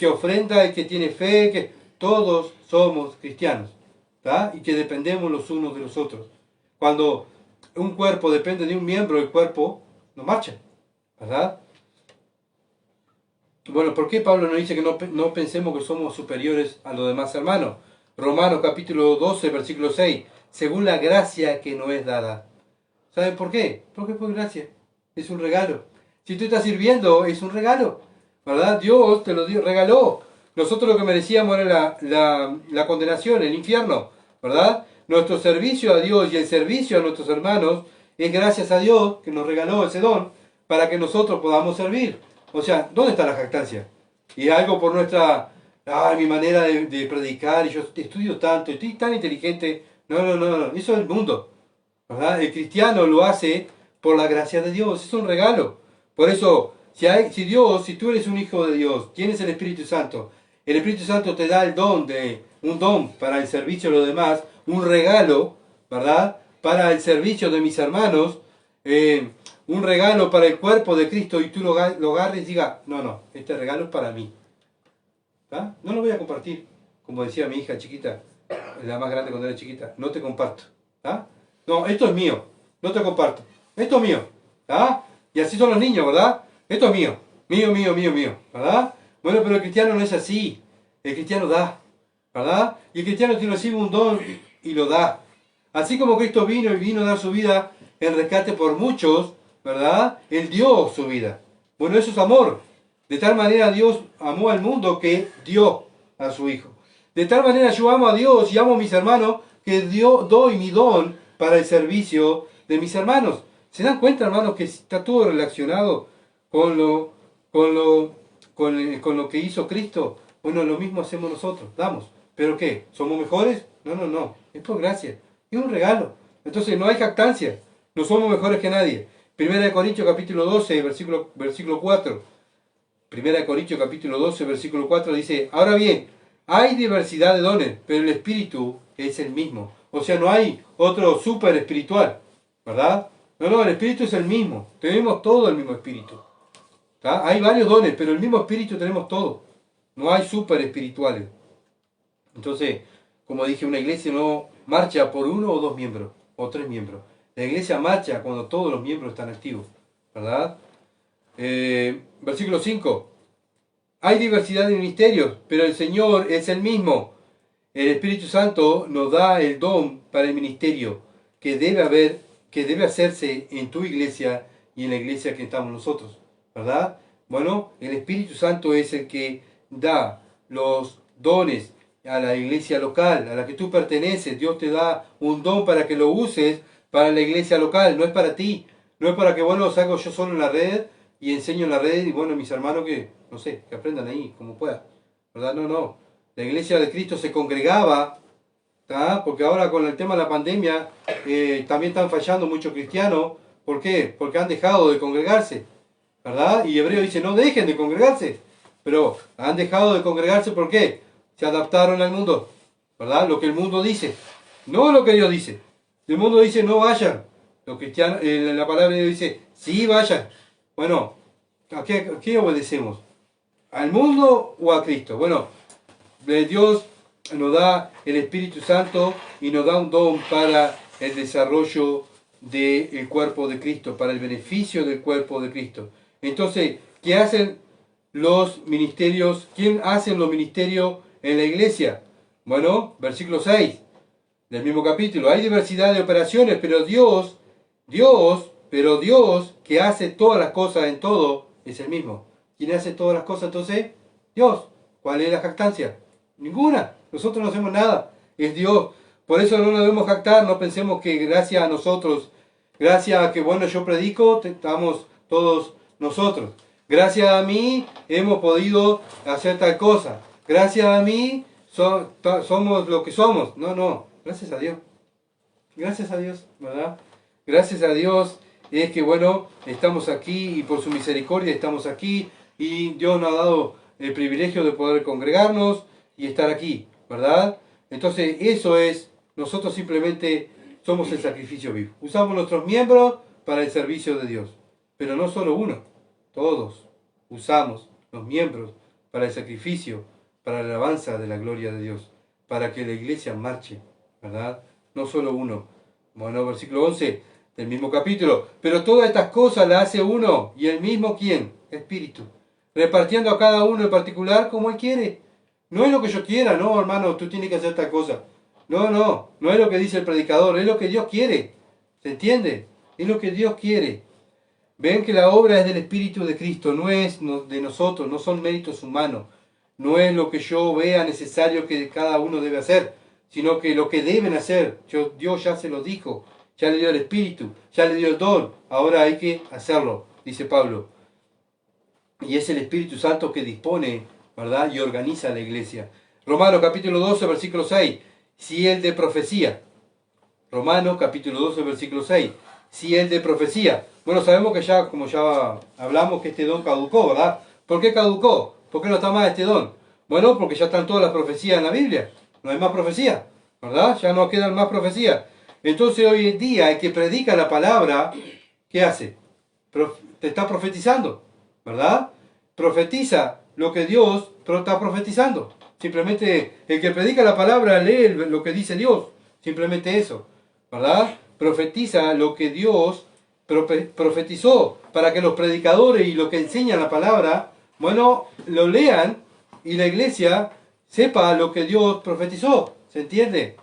ofrenda, el que tiene fe, todos somos cristianos, ¿tá? Y que dependemos los unos de los otros. Cuando un cuerpo depende de un miembro, el cuerpo no marcha, ¿verdad? Bueno, ¿por qué Pablo nos dice que no pensemos que somos superiores a los demás hermanos? Romanos capítulo 12, versículo 6, según la gracia que nos es dada. ¿Saben por qué? Porque es por gracia, es un regalo. Si tú estás sirviendo, es un regalo, ¿verdad? Dios te lo regaló. Nosotros lo que merecíamos era la condenación, el infierno, ¿verdad? Nuestro servicio a Dios y el servicio a nuestros hermanos es gracias a Dios que nos regaló ese don para que nosotros podamos servir. O sea, ¿dónde está la jactancia? Y algo por mi manera de predicar, y yo estudio tanto, estoy tan inteligente. No, eso es el mundo, ¿verdad? El cristiano lo hace por la gracia de Dios, es un regalo. Por eso, si tú eres un hijo de Dios, tienes el Espíritu Santo te da un don para el servicio de los demás, un regalo, ¿verdad? Para el servicio de mis hermanos, un regalo para el cuerpo de Cristo, y tú lo agarres y digas, no, este regalo es para mí. ¿Ah? No lo voy a compartir, como decía mi hija chiquita, la más grande cuando era chiquita, no te comparto. ¿Ah? No, esto es mío, no te comparto. Esto es mío. ¿Ah? Y así son los niños, ¿verdad? Esto es mío, mío, ¿verdad? Bueno, pero el cristiano no es así. El cristiano da, ¿verdad? Y el cristiano te recibe un don y lo da. Así como Cristo vino a dar su vida en rescate por muchos, ¿verdad? Él dio su vida. Bueno, eso es amor. De tal manera Dios amó al mundo que dio a su Hijo. De tal manera yo amo a Dios y amo a mis hermanos que doy mi don para el servicio de mis hermanos. ¿Se dan cuenta, hermanos, que está todo relacionado con lo que hizo Cristo? Bueno, lo mismo hacemos nosotros, damos. ¿Pero qué? ¿Somos mejores? No. Es por gracia. Es un regalo. Entonces no hay jactancia. No somos mejores que nadie. 1 Corintios capítulo 12, versículo 4. 1 Corintios capítulo 12, versículo 4 dice, ahora bien, hay diversidad de dones, pero el Espíritu es el mismo. O sea, no hay otro súper espiritual, ¿verdad? No, el Espíritu es el mismo. Tenemos todo el mismo Espíritu. ¿Tá? Hay varios dones, pero el mismo Espíritu tenemos todo. No hay súper espirituales. Entonces, como dije, una iglesia no marcha por uno o dos miembros, o tres miembros. La iglesia marcha cuando todos los miembros están activos, ¿verdad? Versículo 5. Hay diversidad de ministerios, pero el Señor es el mismo. El Espíritu Santo nos da el don para el ministerio que debe hacerse en tu iglesia y en la iglesia que estamos nosotros, ¿verdad? Bueno, el Espíritu Santo es el que da los dones a la iglesia local, a la que tú perteneces. Dios te da un don para que lo uses para la iglesia local, no es para ti. No es para que, salgo yo solo en la red y enseño en la red y mis hermanos que aprendan ahí como puedan, ¿verdad? No. La iglesia de Cristo se congregaba, ¿tá? Porque ahora con el tema de la pandemia también están fallando muchos cristianos. ¿Por qué? Porque han dejado de congregarse, ¿verdad? Y Hebreo dice, no dejen de congregarse. Pero han dejado de congregarse, ¿por qué? Se adaptaron al mundo, ¿verdad? Lo que el mundo dice, no lo que Dios dice. El mundo dice, no vayan. Los cristianos, la palabra de Dios dice, sí vayan. Bueno, ¿a qué obedecemos? ¿Al mundo o a Cristo? Bueno, Dios nos da el Espíritu Santo y nos da un don para el desarrollo del cuerpo de Cristo, para el beneficio del cuerpo de Cristo. Entonces, ¿qué hacen los ministerios? ¿Quién hacen los ministerios en la iglesia? Bueno, versículo 6 del mismo capítulo. Hay diversidad de operaciones, pero Dios que hace todas las cosas en todo, es el mismo. ¿Quién hace todas las cosas entonces? Dios. ¿Cuál es la jactancia? Ninguna. Nosotros no hacemos nada. Es Dios. Por eso no nos debemos jactar. No pensemos que gracias a nosotros, gracias a que yo predico, estamos todos nosotros. Gracias a mí hemos podido hacer tal cosa. Gracias a mí somos lo que somos. No. Gracias a Dios. Gracias a Dios, ¿verdad? Gracias a Dios es que, estamos aquí y por su misericordia estamos aquí. y Dios nos ha dado el privilegio de poder congregarnos y estar aquí, ¿verdad? Entonces eso es, nosotros simplemente somos el sacrificio vivo. Usamos nuestros miembros para el servicio de Dios, pero no solo uno, todos usamos los miembros para el sacrificio, para la alabanza de la gloria de Dios, para que la iglesia marche, ¿verdad? No solo uno. Bueno, versículo 11 del mismo capítulo. Pero todas estas cosas las hace uno y el mismo, ¿quién? Espíritu. Repartiendo a cada uno en particular como Él quiere. No es lo que yo quiera, no, hermano, tú tienes que hacer esta cosa. No es lo que dice el predicador, es lo que Dios quiere. ¿Se entiende? Es lo que Dios quiere. Ven que la obra es del Espíritu de Cristo, no es de nosotros, no son méritos humanos. No es lo que yo vea necesario que cada uno debe hacer, sino que lo que deben hacer, Dios ya se lo dijo, ya le dio el Espíritu, ya le dio el don, ahora hay que hacerlo, dice Pablo. Y es el Espíritu Santo que dispone, ¿verdad? Y organiza la iglesia. Romanos capítulo 12, versículo 6, si el de profecía. Romanos capítulo 12, versículo 6, si el de profecía. Bueno, sabemos que ya, como ya hablamos, que este don caducó, ¿verdad? ¿Por qué caducó? ¿Por qué no está más este don? Bueno, porque ya están todas las profecías en la Biblia. No hay más profecía, ¿verdad? Ya no quedan más profecías. Entonces hoy en día el que predica la palabra, ¿qué hace? Te está profetizando, ¿verdad? Profetiza lo que Dios está profetizando. Simplemente el que predica la palabra lee lo que dice Dios. Simplemente eso, ¿verdad? Profetiza lo que Dios profetizó para que los predicadores y los que enseñan la palabra, bueno, lo lean y la iglesia sepa lo que Dios profetizó. ¿Se entiende?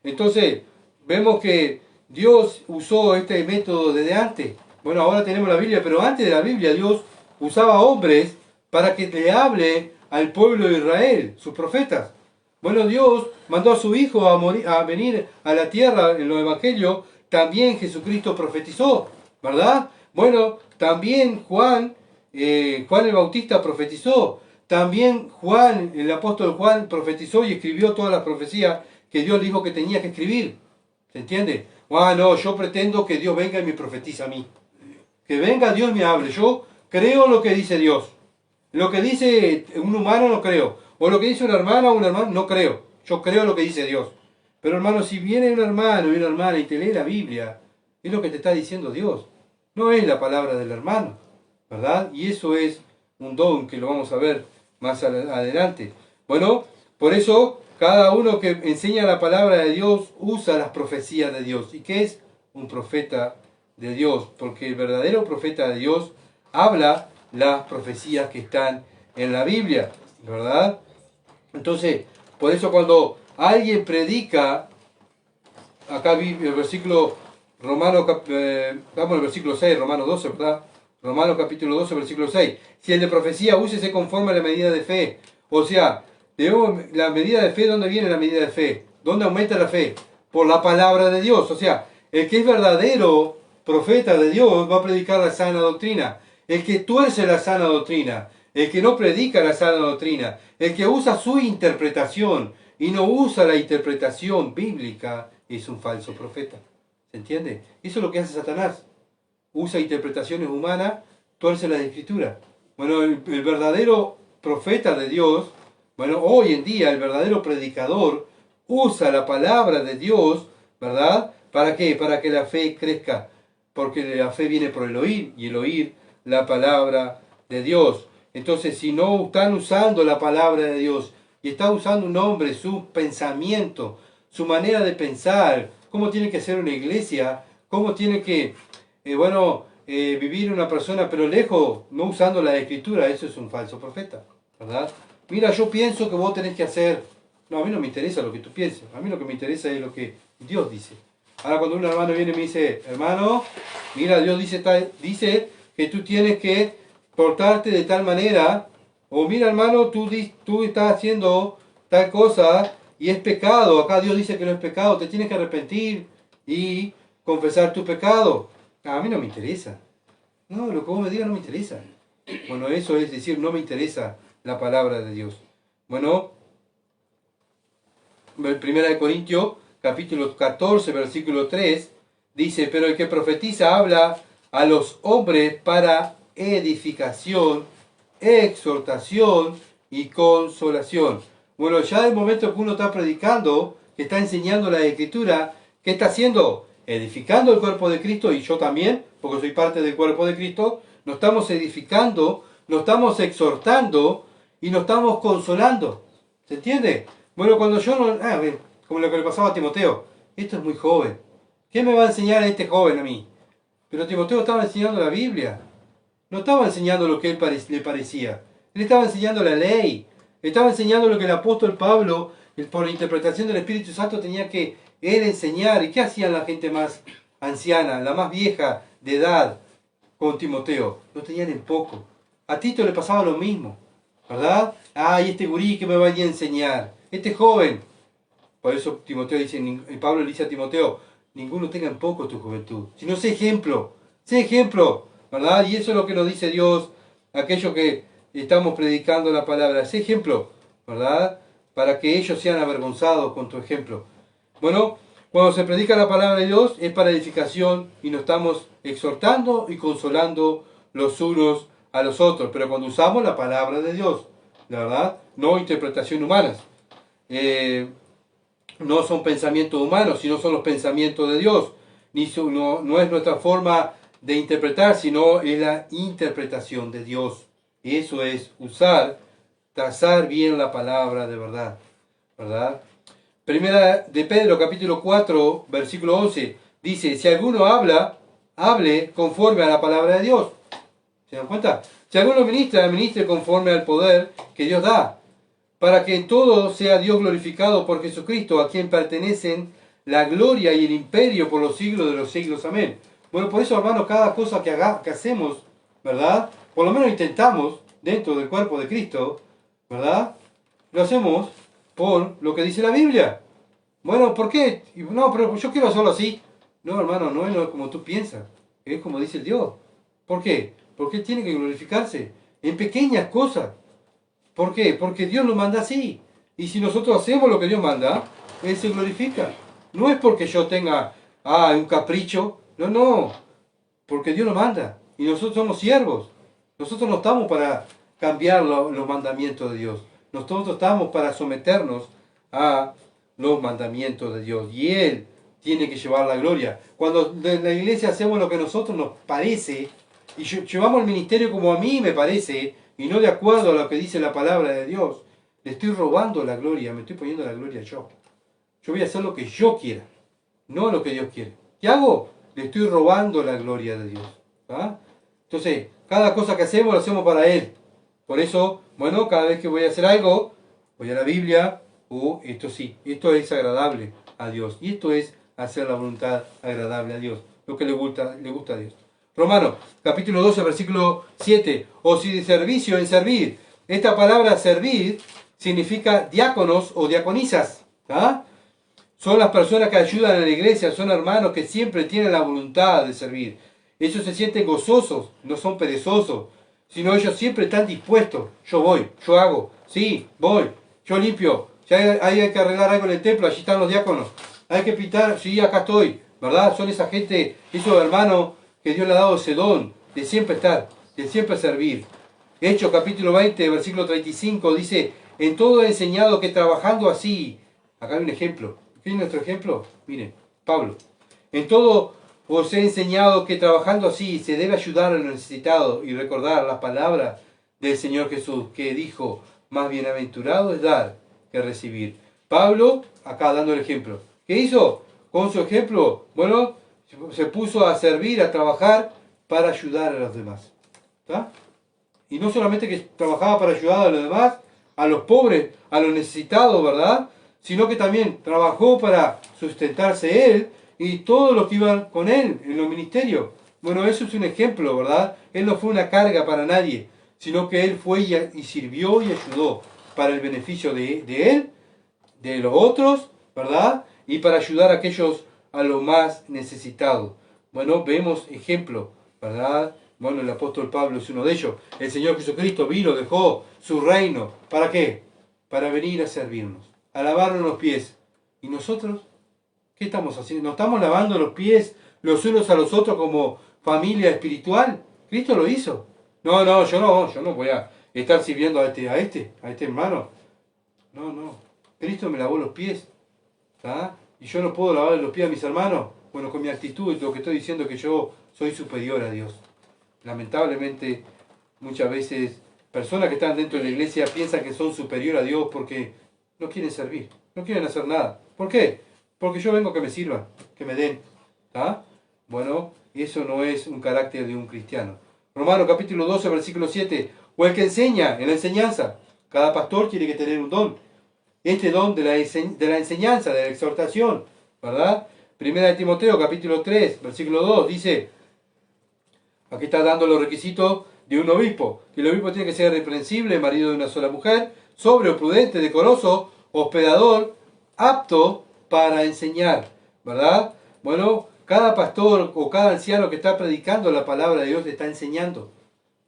Entonces, vemos que Dios usó este método desde antes. Bueno, ahora tenemos la Biblia, pero antes de la Biblia Dios usaba hombres para que le hable al pueblo de Israel, sus profetas. Bueno, Dios mandó a su Hijo a venir a la tierra en los evangelios. También Jesucristo profetizó, ¿verdad? Bueno, también Juan el Bautista profetizó. También Juan, el apóstol Juan, profetizó y escribió todas las profecías que Dios dijo que tenía que escribir. ¿Se entiende? No, yo pretendo que Dios venga y me profetice a mí. Que venga Dios y me hable. Yo creo lo que dice Dios. Lo que dice un humano no creo. O lo que dice una hermana o un hermano no creo. Yo creo lo que dice Dios. Pero hermano, si viene un hermano y una hermana y te lee la Biblia, es lo que te está diciendo Dios. No es la palabra del hermano, ¿verdad? Y eso es un don que lo vamos a ver más adelante. Bueno, por eso cada uno que enseña la palabra de Dios usa las profecías de Dios. ¿Y qué es un profeta de Dios? Porque el verdadero profeta de Dios habla las profecías que están en la Biblia, ¿verdad? Entonces, por eso cuando alguien predica, acá vi el versículo Romanos, estamos en el versículo 6, Romanos 12, ¿verdad? Romanos capítulo 12, versículo 6. Si el de profecía, úsese conforme a la medida de fe. O sea, la medida de fe, ¿dónde viene la medida de fe? ¿Dónde aumenta la fe? Por la palabra de Dios. O sea, el que es verdadero profeta de Dios va a predicar la sana doctrina. El que tuerce la sana doctrina, el que no predica la sana doctrina, el que usa su interpretación y no usa la interpretación bíblica, es un falso profeta. ¿Se entiende? Eso es lo que hace Satanás. Usa interpretaciones humanas, tuerce las escrituras. Bueno, el verdadero profeta de Dios, bueno, hoy en día el verdadero predicador usa la palabra de Dios, ¿verdad? ¿Para qué? Para que la fe crezca. Porque la fe viene por el oír y el oír la palabra de Dios. Entonces, si no están usando la palabra de Dios y está usando un hombre, su pensamiento, su manera de pensar, cómo tiene que ser una iglesia, cómo tiene que, vivir una persona, pero lejos, no usando la escritura, eso es un falso profeta, ¿verdad? Mira, yo pienso que vos tenés que hacer. No, a mí no me interesa lo que tú pienses, a mí lo que me interesa es lo que Dios dice. Ahora cuando un hermano viene y me dice, hermano, mira, Dios dice que tú tienes que portarte de tal manera, o mira hermano, tú estás haciendo tal cosa y es pecado, acá Dios dice que no es pecado, te tienes que arrepentir y confesar tu pecado. A mí no me interesa. No, lo que vos me digas no me interesa. Bueno, eso es decir, no me interesa la palabra de Dios. Bueno, 1 Corintios, capítulo 14, versículo 3, dice, pero el que profetiza habla a los hombres para edificación exhortación y consolación. Bueno, ya el momento que uno está predicando, que está enseñando la Escritura, ¿qué está haciendo? Edificando el cuerpo de Cristo, y yo también, porque soy parte del cuerpo de Cristo. Nos estamos edificando, nos estamos exhortando y nos estamos consolando. ¿Se entiende? Bueno, cuando yo no... como lo que le pasaba a Timoteo. Esto es muy joven. ¿Qué me va a enseñar este joven a mí? Pero Timoteo estaba enseñando la Biblia. No estaba enseñando lo que él le parecía. Él estaba enseñando la ley. Estaba enseñando lo que el apóstol Pablo, por la interpretación del Espíritu Santo, tenía que él enseñar. ¿Y qué hacían la gente más anciana, la más vieja de edad con Timoteo? Lo tenían en poco. A Tito le pasaba lo mismo, ¿verdad? Y este gurí que me va a enseñar. Este joven. Por eso Timoteo dice, Pablo le dice a Timoteo, ninguno tenga en poco tu juventud, sino sé ejemplo, ¿verdad? Y eso es lo que nos dice Dios, aquellos que estamos predicando la palabra, sé ejemplo, ¿verdad? Para que ellos sean avergonzados con tu ejemplo. Bueno, cuando se predica la palabra de Dios es para edificación y nos estamos exhortando y consolando los unos a los otros, pero cuando usamos la palabra de Dios, la verdad, no interpretación humanas. No son pensamientos humanos, sino son los pensamientos de Dios. No es nuestra forma de interpretar, sino es la interpretación de Dios. Y eso es trazar bien la palabra de verdad. ¿Verdad? Primera de Pedro, capítulo 4, versículo 11, dice, si alguno hable conforme a la palabra de Dios. ¿Se dan cuenta? Si alguno ministre conforme al poder que Dios da, para que en todo sea Dios glorificado por Jesucristo, a quien pertenecen la gloria y el imperio por los siglos de los siglos. Amén. Bueno, por eso, hermanos, cada cosa que hacemos, ¿verdad? Por lo menos intentamos, dentro del cuerpo de Cristo, ¿verdad? Lo hacemos por lo que dice la Biblia. Bueno, ¿por qué? No, pero yo quiero hacerlo así. No, hermano, no es como tú piensas. Es como dice el Dios. ¿Por qué? Porque Él tiene que glorificarse en pequeñas cosas. ¿Por qué? Porque Dios lo manda así. Y si nosotros hacemos lo que Dios manda, Él se glorifica. No es porque yo tenga un capricho. No, no. Porque Dios lo manda. Y nosotros somos siervos. Nosotros no estamos para cambiar los mandamientos de Dios. Nosotros estamos para someternos a los mandamientos de Dios. Y Él tiene que llevar la gloria. Cuando en la iglesia hacemos lo que a nosotros nos parece, y llevamos el ministerio como a mí me parece, y no de acuerdo a lo que dice la palabra de Dios, le estoy robando la gloria, me estoy poniendo la gloria yo. Yo voy a hacer lo que yo quiera, no lo que Dios quiere. ¿Qué hago? Le estoy robando la gloria de Dios. ¿Ah? Entonces, cada cosa que hacemos lo hacemos para Él. Por eso, bueno, cada vez que voy a hacer algo, voy a la Biblia, esto sí, esto es agradable a Dios. Y esto es hacer la voluntad agradable a Dios, lo que le gusta a Dios. Romanos, capítulo 12, versículo 7. O si de servicio en servir. Esta palabra servir significa diáconos o diaconisas. ¿Ah? Son las personas que ayudan a la iglesia, son hermanos que siempre tienen la voluntad de servir. Ellos se sienten gozosos, no son perezosos, sino ellos siempre están dispuestos. Yo voy, yo hago, sí, voy, yo limpio. Si hay que arreglar algo en el templo, allí están los diáconos. Hay que pintar, sí, acá estoy, ¿verdad? Son esa gente, esos hermanos que Dios le ha dado ese don de siempre estar, de siempre servir. Hechos capítulo 20, versículo 35 dice, en todo he enseñado que trabajando así, acá hay un ejemplo. ¿Qué es nuestro ejemplo? Miren, Pablo. En todo os he enseñado que trabajando así se debe ayudar al necesitado y recordar las palabras del Señor Jesús, que dijo, más bienaventurado es dar que recibir. Pablo, acá dando el ejemplo. ¿Qué hizo? Con su ejemplo, bueno, se puso a servir, a trabajar para ayudar a los demás. ¿Está? Y no solamente que trabajaba para ayudar a los demás, a los pobres, a los necesitados, ¿verdad? Sino que también trabajó para sustentarse él y todos los que iban con él en los ministerios. Bueno, eso es un ejemplo, ¿verdad? Él no fue una carga para nadie, sino que él fue y sirvió y ayudó para el beneficio de él, de los otros, ¿verdad? Y para ayudar a aquellos a los más necesitados. Bueno, vemos ejemplo, ¿verdad? Bueno, el apóstol Pablo es uno de ellos. El Señor Jesucristo vino, dejó su reino. ¿Para qué? Para venir a servirnos, a lavarnos los pies. ¿Y nosotros? ¿Qué estamos haciendo? ¿Nos estamos lavando los pies los unos a los otros como familia espiritual? Cristo lo hizo. No, yo no voy a estar sirviendo a este hermano. No, no. Cristo me lavó los pies. ¿Tá? Y yo no puedo lavar los pies a mis hermanos. Bueno, con mi actitud lo que estoy diciendo es que yo soy superior a Dios. Lamentablemente, muchas veces, personas que están dentro de la iglesia piensan que son superior a Dios porque no quieren servir, no quieren hacer nada. ¿Por qué? Porque yo vengo a que me sirvan, que me den. ¿Tá? Bueno, eso no es un carácter de un cristiano. Romanos capítulo 12, versículo 7. O el que enseña en la enseñanza. Cada pastor tiene que tener un don. Este don de la enseñanza, de la exhortación, ¿verdad? Primera de Timoteo, capítulo 3, versículo 2, dice, aquí está dando los requisitos de un obispo, que el obispo tiene que ser irreprensible, marido de una sola mujer, sobrio, prudente, decoroso, hospedador, apto para enseñar, ¿verdad? Bueno, cada pastor o cada anciano que está predicando la palabra de Dios le está enseñando.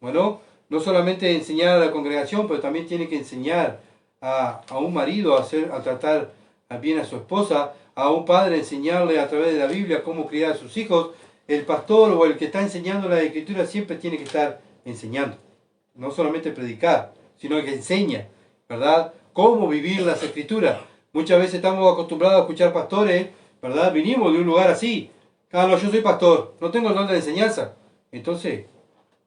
Bueno, no solamente enseñar a la congregación, pero también tiene que enseñar a un marido a tratar bien a su esposa, a un padre enseñarle a través de la Biblia cómo criar a sus hijos. El pastor o el que está enseñando la Escritura siempre tiene que estar enseñando. No solamente predicar, sino que enseña, ¿verdad? Cómo vivir las Escrituras. Muchas veces estamos acostumbrados a escuchar pastores, ¿verdad? Vinimos de un lugar así. Ah, no, yo soy pastor, no tengo el don de la enseñanza. Entonces,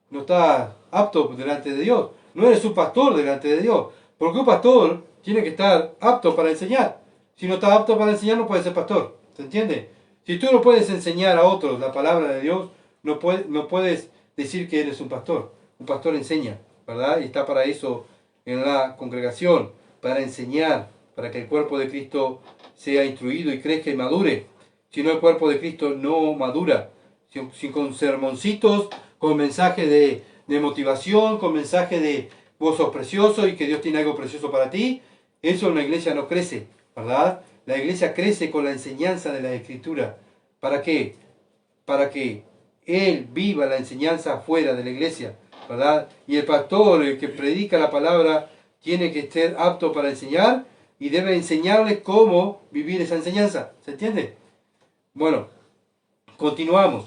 no estás apto delante de Dios. No eres un pastor delante de Dios. Porque un pastor tiene que estar apto para enseñar. Si no está apto para enseñar, no puede ser pastor. ¿Se entiende? Si tú no puedes enseñar a otros la palabra de Dios, no puedes decir que eres un pastor. Un pastor enseña, ¿verdad? Y está para eso en la congregación, para enseñar, para que el cuerpo de Cristo sea instruido y crezca y madure. Si no, el cuerpo de Cristo no madura. Si con sermoncitos, con mensajes de motivación, con mensajes de vos sos precioso y que Dios tiene algo precioso para ti, eso en la iglesia no crece, ¿verdad? La iglesia crece con la enseñanza de la Escritura. ¿Para qué? Para que Él viva la enseñanza fuera de la iglesia, ¿verdad? Y el pastor, el que predica la palabra, tiene que estar apto para enseñar y debe enseñarles cómo vivir esa enseñanza. ¿Se entiende? Bueno, continuamos.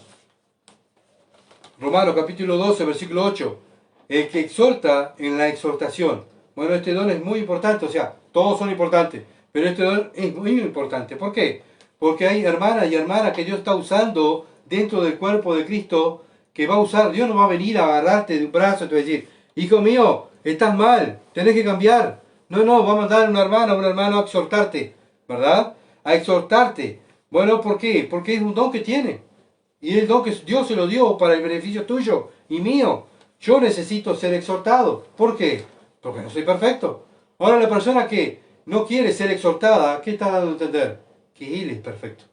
Romanos capítulo 12, versículo 8. El que exhorta en la exhortación. Bueno, este don es muy importante, o sea, todos son importantes, pero este don es muy importante. ¿Por qué? Porque hay hermanas y hermanas que Dios está usando dentro del cuerpo de Cristo, que va a usar. Dios no va a venir a agarrarte de un brazo y te va a decir, hijo mío, estás mal, tenés que cambiar. No, va a mandar a una hermana o un hermano a exhortarte, ¿verdad? A exhortarte. Bueno, ¿por qué? Porque es un don que tiene. Y el don que Dios se lo dio para el beneficio tuyo y mío. Yo necesito ser exhortado. ¿Por qué? Porque no soy perfecto. Ahora la persona que no quiere ser exhortada, ¿qué está dando a entender? Que Él es perfecto.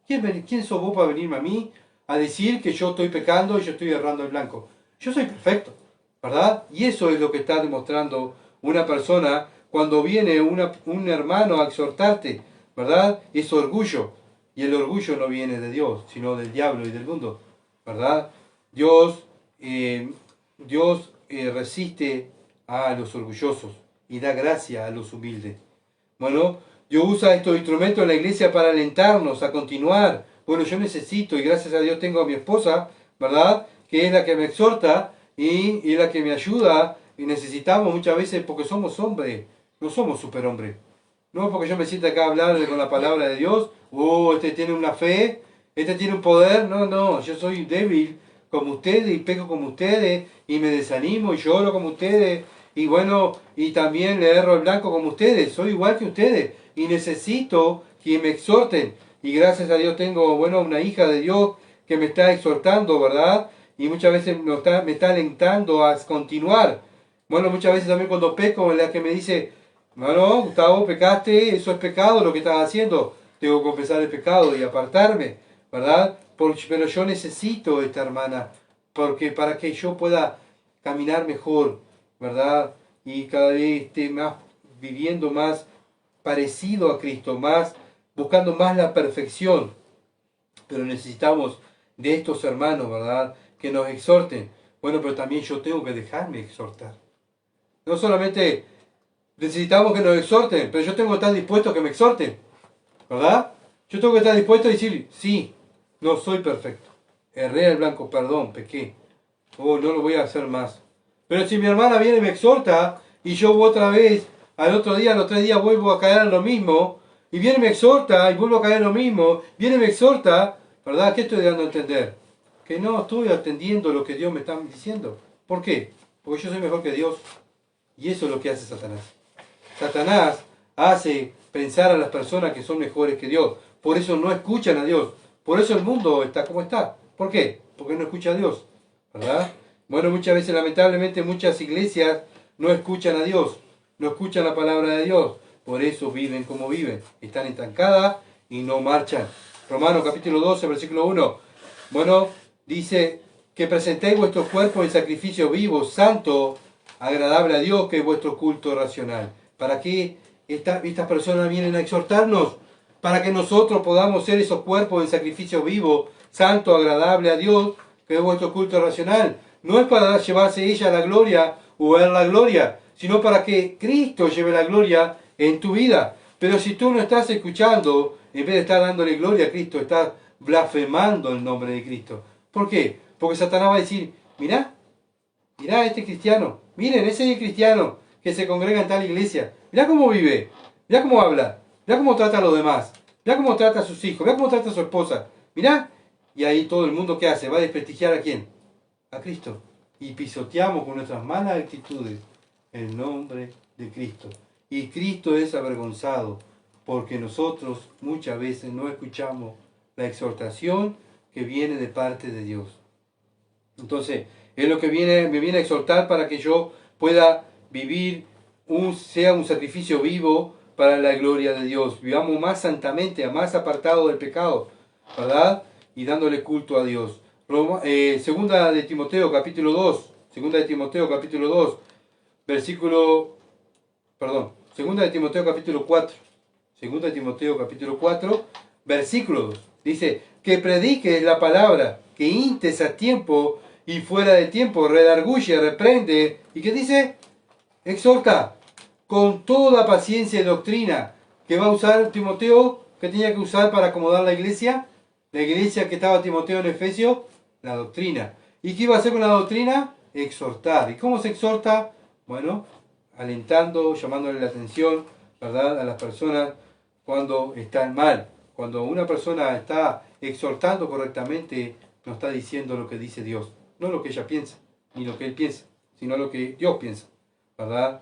¿Quién sos vos para venirme a mí a decir que yo estoy pecando y yo estoy errando el blanco? Yo soy perfecto, ¿verdad? Y eso es lo que está demostrando una persona cuando viene un hermano a exhortarte, ¿verdad? Es orgullo. Y el orgullo no viene de Dios, sino del diablo y del mundo, ¿verdad? Dios resiste a los orgullosos y da gracia a los humildes. Bueno, Dios usa estos instrumentos en la iglesia para alentarnos a continuar. Bueno, yo necesito, y gracias a Dios tengo a mi esposa, ¿verdad? Que es la que me exhorta y la que me ayuda. Y necesitamos muchas veces, porque somos hombres, no somos superhombres. No porque yo me sienta acá a hablar con la palabra de Dios, este tiene una fe, este tiene un poder. No, yo soy débil como ustedes y peco como ustedes y me desanimo y lloro como ustedes y bueno, y también le erro el blanco como ustedes, soy igual que ustedes y necesito que me exhorten. Y gracias a Dios tengo, bueno, una hija de Dios que me está exhortando, ¿verdad? Y muchas veces me está alentando a continuar. Bueno, muchas veces también cuando peco, es la que me dice, no, Gustavo, pecaste, eso es pecado lo que estás haciendo. Tengo que confesar el pecado y apartarme, ¿verdad? Pero yo necesito esta hermana porque para que yo pueda caminar mejor, ¿verdad? Y cada vez esté más viviendo más parecido a Cristo, más buscando más la perfección. Pero necesitamos de estos hermanos, ¿verdad? Que nos exhorten. Bueno, pero también yo tengo que dejarme exhortar. No solamente necesitamos que nos exhorten, pero yo tengo que estar dispuesto a que me exhorten, ¿verdad? Yo tengo que estar dispuesto a decir, sí, no soy perfecto. Erré el blanco, perdón, pequé. No lo voy a hacer más. Pero si mi hermana viene y me exhorta, y yo otra vez, al otro día, a los 3 días vuelvo a caer en lo mismo, y viene y me exhorta, y vuelvo a caer en lo mismo, viene y me exhorta, ¿verdad? ¿Qué estoy dando a entender? Que no estoy atendiendo lo que Dios me está diciendo. ¿Por qué? Porque yo soy mejor que Dios. Y eso es lo que hace Satanás. Satanás hace pensar a las personas que son mejores que Dios. Por eso no escuchan a Dios. Por eso el mundo está como está. ¿Por qué? Porque no escucha a Dios. ¿Verdad? Bueno, muchas veces, lamentablemente, muchas iglesias no escuchan a Dios. No escuchan la palabra de Dios. Por eso viven como viven. Están estancadas y no marchan. Romanos capítulo 12, versículo 1. Bueno, dice que presentéis vuestros cuerpos en sacrificio vivo, santo, agradable a Dios, que es vuestro culto racional. ¿Para qué estas personas vienen a exhortarnos? Para que nosotros podamos ser esos cuerpos en sacrificio vivo, santo, agradable a Dios, que es vuestro culto racional. No es para llevarse ella la gloria o él la gloria, sino para que Cristo lleve la gloria en tu vida. Pero si tú no estás escuchando, en vez de estar dándole gloria a Cristo, estás blasfemando el nombre de Cristo. ¿Por qué? Porque Satanás va a decir, mirá este cristiano, miren, ese es el cristiano que se congrega en tal iglesia, mirá cómo vive, mirá cómo habla, mirá cómo trata a los demás, mirá cómo trata a sus hijos, mirá cómo trata a su esposa, mirá. Y ahí todo el mundo, ¿qué hace? Va a desprestigiar ¿a quién? A Cristo. Y pisoteamos con nuestras malas actitudes el nombre de Cristo. Y Cristo es avergonzado porque nosotros muchas veces no escuchamos la exhortación que viene de parte de Dios. Entonces, es lo que me viene a exhortar para que yo pueda vivir, sea un sacrificio vivo para la gloria de Dios. Vivamos más santamente, más apartados del pecado, ¿verdad? Y dándole culto a Dios. Segunda de Timoteo capítulo 2, segunda de Timoteo capítulo 2, segunda de Timoteo capítulo 4, segunda de Timoteo capítulo 4, versículo 2. Dice, que prediques la palabra, que instes a tiempo y fuera de tiempo, redarguye, reprende. ¿Y qué dice? Exhorta con toda paciencia y doctrina. ¿Qué va a usar Timoteo? ¿Qué tenía que usar para acomodar la iglesia? La iglesia que estaba Timoteo en Efesios, la doctrina. ¿Y qué iba a hacer con la doctrina? Exhortar. ¿Y cómo se exhorta? Bueno, alentando, llamándole la atención, ¿verdad?, a las personas cuando están mal. Cuando una persona está exhortando correctamente, no está diciendo lo que dice Dios. No lo que ella piensa, ni lo que él piensa, sino lo que Dios piensa, ¿verdad?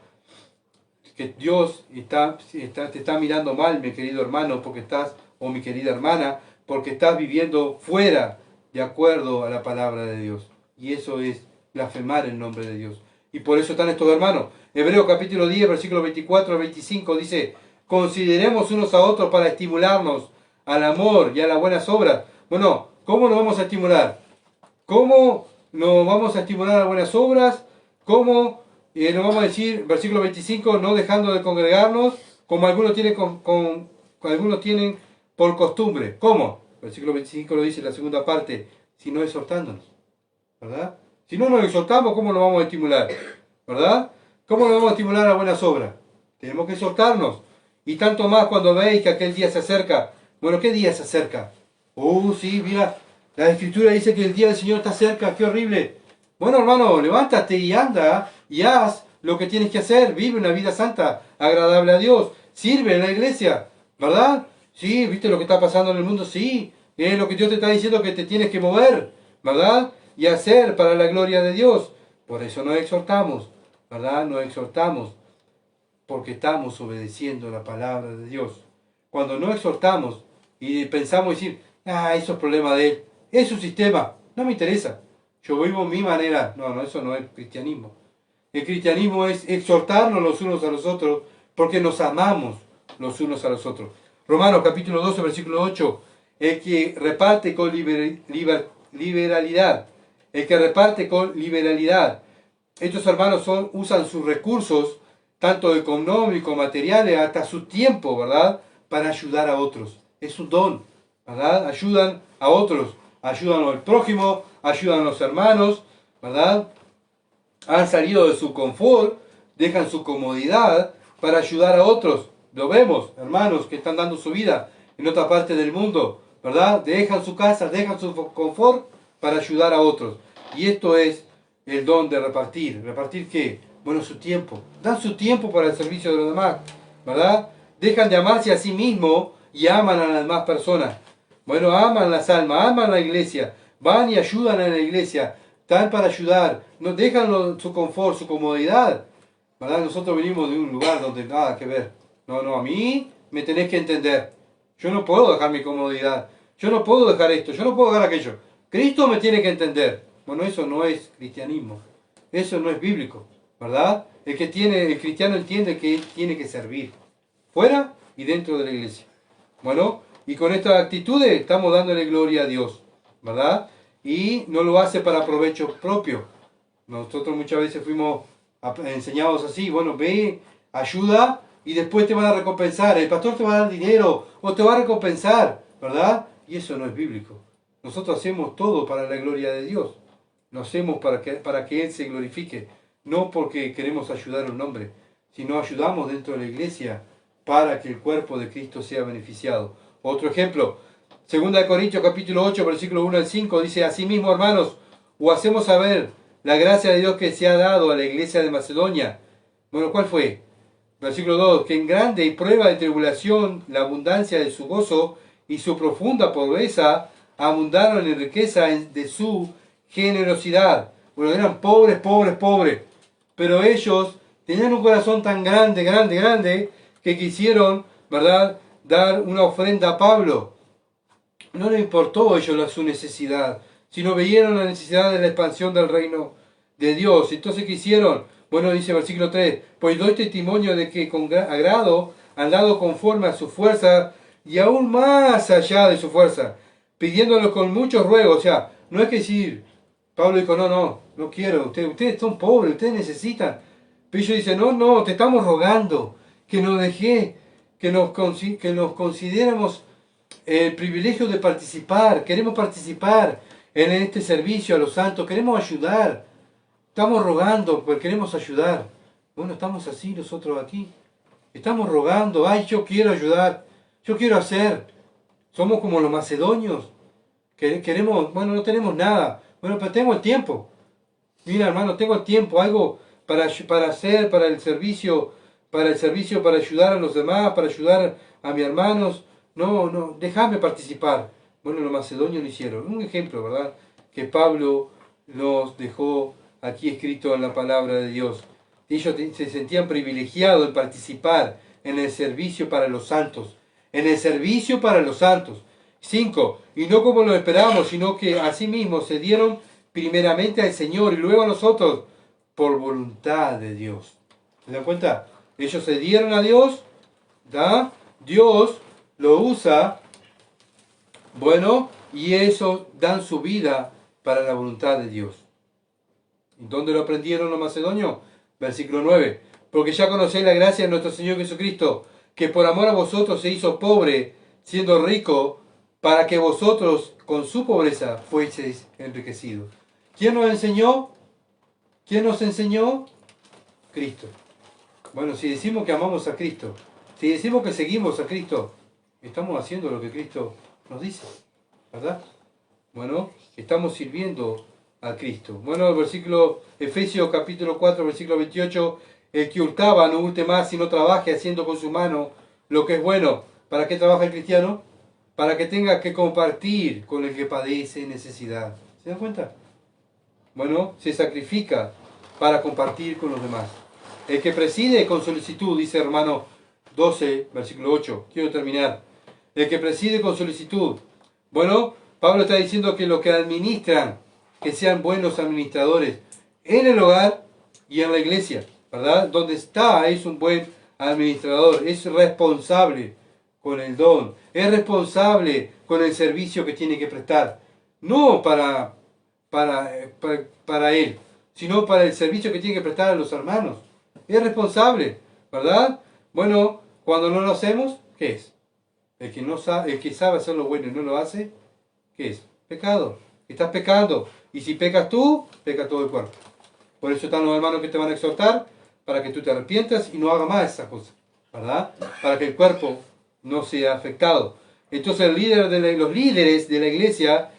Que Dios te está mirando mal, mi querido hermano, porque estás, o mi querida hermana, porque estás viviendo fuera de acuerdo a la palabra de Dios. Y eso es blasfemar el nombre de Dios. Y por eso están estos hermanos. Hebreos capítulo 10, versículos 24 al 25 dice, consideremos unos a otros para estimularnos al amor y a las buenas obras. Bueno, ¿cómo nos vamos a estimular? ¿Cómo nos vamos a estimular a buenas obras? ¿Cómo nos vamos a decir, versículo 25, no dejando de congregarnos, como algunos tienen, algunos tienen por costumbre? ¿Cómo? Versículo 25 lo dice en la segunda parte, sino exhortándonos, ¿verdad? Si no nos exhortamos, ¿cómo nos vamos a estimular? ¿Verdad? ¿Cómo nos vamos a estimular a buenas obras? Tenemos que exhortarnos. Y tanto más cuando veis que aquel día se acerca. Bueno, ¿qué día se acerca? Sí, mira, la Escritura dice que el día del Señor está cerca, qué horrible. Bueno, hermano, levántate y anda y haz lo que tienes que hacer. Vive una vida santa, agradable a Dios. Sirve en la iglesia, ¿verdad? Sí, ¿viste lo que está pasando en el mundo? Sí, es lo que Dios te está diciendo que te tienes que mover, ¿verdad? Y hacer para la gloria de Dios. Por eso nos exhortamos, ¿verdad? Nos exhortamos porque estamos obedeciendo la palabra de Dios. Cuando no exhortamos y pensamos decir, eso es problema de él, es su sistema, no me interesa, yo vivo mi manera. No, eso no es cristianismo. El cristianismo es exhortarnos los unos a los otros porque nos amamos los unos a los otros. Romanos capítulo 12, versículo 8, el que reparte con liberalidad, el que reparte con liberalidad. Estos hermanos usan sus recursos, tanto económicos, materiales, hasta su tiempo, ¿verdad?, para ayudar a otros. Es un don, ¿verdad? Ayudan a otros, ayudan al prójimo, ayudan a los hermanos, ¿verdad? Han salido de su confort, dejan su comodidad para ayudar a otros. Lo vemos, hermanos que están dando su vida en otra parte del mundo, ¿verdad? Dejan su casa, dejan su confort para ayudar a otros. Y esto es el don de repartir. ¿Repartir qué? Bueno, su tiempo. Dan su tiempo para el servicio de los demás, ¿verdad? Dejan de amarse a sí mismos y aman a las demás personas. Bueno, aman las almas, aman la iglesia, van y ayudan a la iglesia, están para ayudar, no dejan su confort, su comodidad, ¿verdad? Nosotros venimos de un lugar donde nada que ver. No, a mí me tenés que entender. Yo no puedo dejar mi comodidad, yo no puedo dejar esto, yo no puedo dejar aquello. Cristo me tiene que entender. Bueno, eso no es cristianismo, eso no es bíblico, ¿verdad? El cristiano entiende que él tiene que servir, fuera y dentro de la iglesia. Bueno, y con esta actitud estamos dándole gloria a Dios, ¿verdad? Y no lo hace para provecho propio. Nosotros muchas veces fuimos enseñados así, bueno, ve, ayuda y después te van a recompensar. El pastor te va a dar dinero o te va a recompensar, ¿verdad? Y eso no es bíblico. Nosotros hacemos todo para la gloria de Dios. Lo hacemos para que Él se glorifique. No porque queremos ayudar a un hombre, sino ayudamos dentro de la iglesia para que el cuerpo de Cristo sea beneficiado. Otro ejemplo, 2 Corintios capítulo 8, versículo 1 al 5, dice: asimismo, hermanos, os hacemos saber la gracia de Dios que se ha dado a la iglesia de Macedonia. Bueno, ¿cuál fue? Versículo 2, que en grande y prueba de tribulación la abundancia de su gozo y su profunda pobreza abundaron en riqueza de su generosidad. Bueno, eran pobres, pero ellos tenían un corazón tan grande, que quisieron, ¿verdad?, dar una ofrenda a Pablo. No les importó a ellos su necesidad, sino veían la necesidad de la expansión del reino de Dios. Entonces, ¿qué hicieron? Bueno, dice versículo 3, pues doy testimonio de que con agrado han dado conforme a su fuerza y aún más allá de su fuerza, pidiéndolo con muchos ruegos. O sea, no es que decir, Pablo dijo, no quiero, ustedes son pobres, ustedes necesitan. Pero ellos dicen, no, te estamos rogando que nos deje, que nos consideremos el privilegio de participar. Queremos participar en este servicio a los santos, queremos ayudar. Estamos rogando, porque queremos ayudar. Bueno, estamos así nosotros aquí. Estamos rogando, yo quiero ayudar, yo quiero hacer. Somos como los macedonios. Queremos, bueno, no tenemos nada. Bueno, pero tengo el tiempo. Mira, hermano, tengo el tiempo, algo para hacer, para el servicio, para ayudar a los demás, para ayudar a mis hermanos. No, déjame participar. Bueno, los macedonios lo hicieron. Un ejemplo, ¿verdad?, que Pablo nos dejó aquí escrito en la palabra de Dios. Ellos se sentían privilegiados en participar en el servicio para los santos. En el servicio para los santos. 5. Y no como lo esperábamos, sino que asimismo se dieron primeramente al Señor y luego a nosotros por voluntad de Dios. ¿Se dan cuenta? Ellos se dieron a Dios, ¿da? Dios lo usa, bueno, y eso dan su vida para la voluntad de Dios. ¿Dónde lo aprendieron los macedonios? Versículo 9. Porque ya conocéis la gracia de nuestro Señor Jesucristo, que por amor a vosotros se hizo pobre, siendo rico, para que vosotros con su pobreza fueseis enriquecidos. ¿Quién nos enseñó? ¿Quién nos enseñó? Cristo. Bueno, si decimos que amamos a Cristo, si decimos que seguimos a Cristo, estamos haciendo lo que Cristo nos dice, ¿verdad? Bueno, estamos sirviendo a Cristo. Bueno, el versículo, Efesios capítulo 4, versículo 28, el que hurtaba no hurte más, sino trabaje haciendo con su mano lo que es bueno. ¿Para qué trabaja el cristiano? Para que tenga que compartir con el que padece necesidad. ¿Se dan cuenta? Bueno, se sacrifica para compartir con los demás. El que preside con solicitud, dice hermano 12, versículo 8. Quiero terminar. El que preside con solicitud. Bueno, Pablo está diciendo que los que administran, que sean buenos administradores en el hogar y en la iglesia, ¿verdad? Donde está es un buen administrador, es responsable con el don, es responsable con el servicio que tiene que prestar, no para él, sino para el servicio que tiene que prestar a los hermanos. Es responsable, ¿verdad? Bueno, cuando no lo hacemos, ¿qué es? El que sabe hacer lo bueno y no lo hace, ¿qué es? Pecado. Estás pecando. Y si pecas tú, peca todo el cuerpo. Por eso están los hermanos que te van a exhortar, para que tú te arrepientas y no hagas más esas cosas, ¿verdad? Para que el cuerpo no sea afectado. Entonces los líderes de la iglesia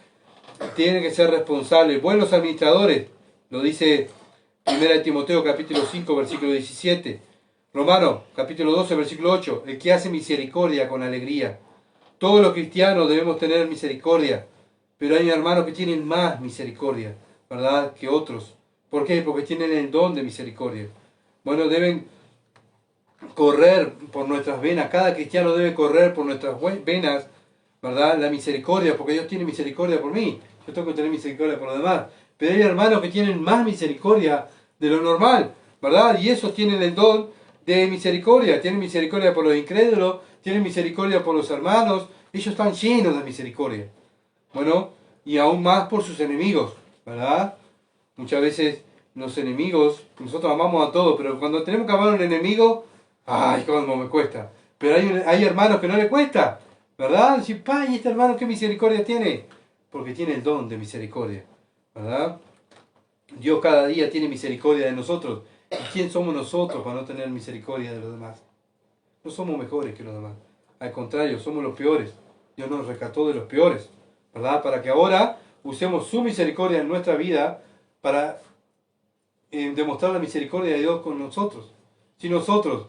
tienen que ser responsables, buenos administradores, Lo dice 1 Timoteo capítulo 5, versículo 17. Romanos capítulo 12, versículo 8. El que hace misericordia con alegría. Todos los cristianos debemos tener misericordia. Pero hay hermanos que tienen más misericordia, ¿verdad?, que otros. ¿Por qué? Porque tienen el don de misericordia. Bueno, deben correr por nuestras venas. Cada cristiano debe correr por nuestras venas, ¿verdad?, la misericordia, porque Dios tiene misericordia por mí. Yo tengo que tener misericordia por los demás. Pero hay hermanos que tienen más misericordia de lo normal, ¿verdad? Y esos tienen el don de misericordia. Tienen misericordia por los incrédulos, tienen misericordia por los hermanos. Ellos están llenos de misericordia. Bueno, y aún más por sus enemigos, ¿verdad? Muchas veces los enemigos, nosotros amamos a todos, pero cuando tenemos que amar a un enemigo, ¡ay, cómo me cuesta! Pero hay hermanos que no le cuesta, ¿verdad? Decir, ¡pa! ¿Y este hermano qué misericordia tiene? Porque tiene el don de misericordia, ¿verdad? Dios cada día tiene misericordia de nosotros. ¿Y quién somos nosotros para no tener misericordia de los demás? No somos mejores que los demás. Al contrario, somos los peores. Dios nos rescató de los peores, ¿verdad? Para que ahora usemos su misericordia en nuestra vida para demostrar la misericordia de Dios con nosotros. Si nosotros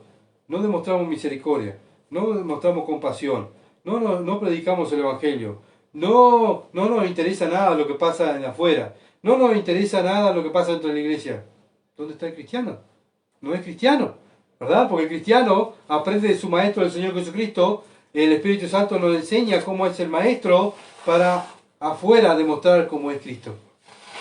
no demostramos misericordia, no demostramos compasión, no predicamos el Evangelio, no nos interesa nada lo que pasa en afuera, no nos interesa nada lo que pasa dentro de la iglesia, ¿dónde está el cristiano? No es cristiano, ¿verdad? Porque el cristiano aprende de su maestro, el Señor Jesucristo. El Espíritu Santo nos enseña cómo es el maestro para afuera demostrar cómo es Cristo.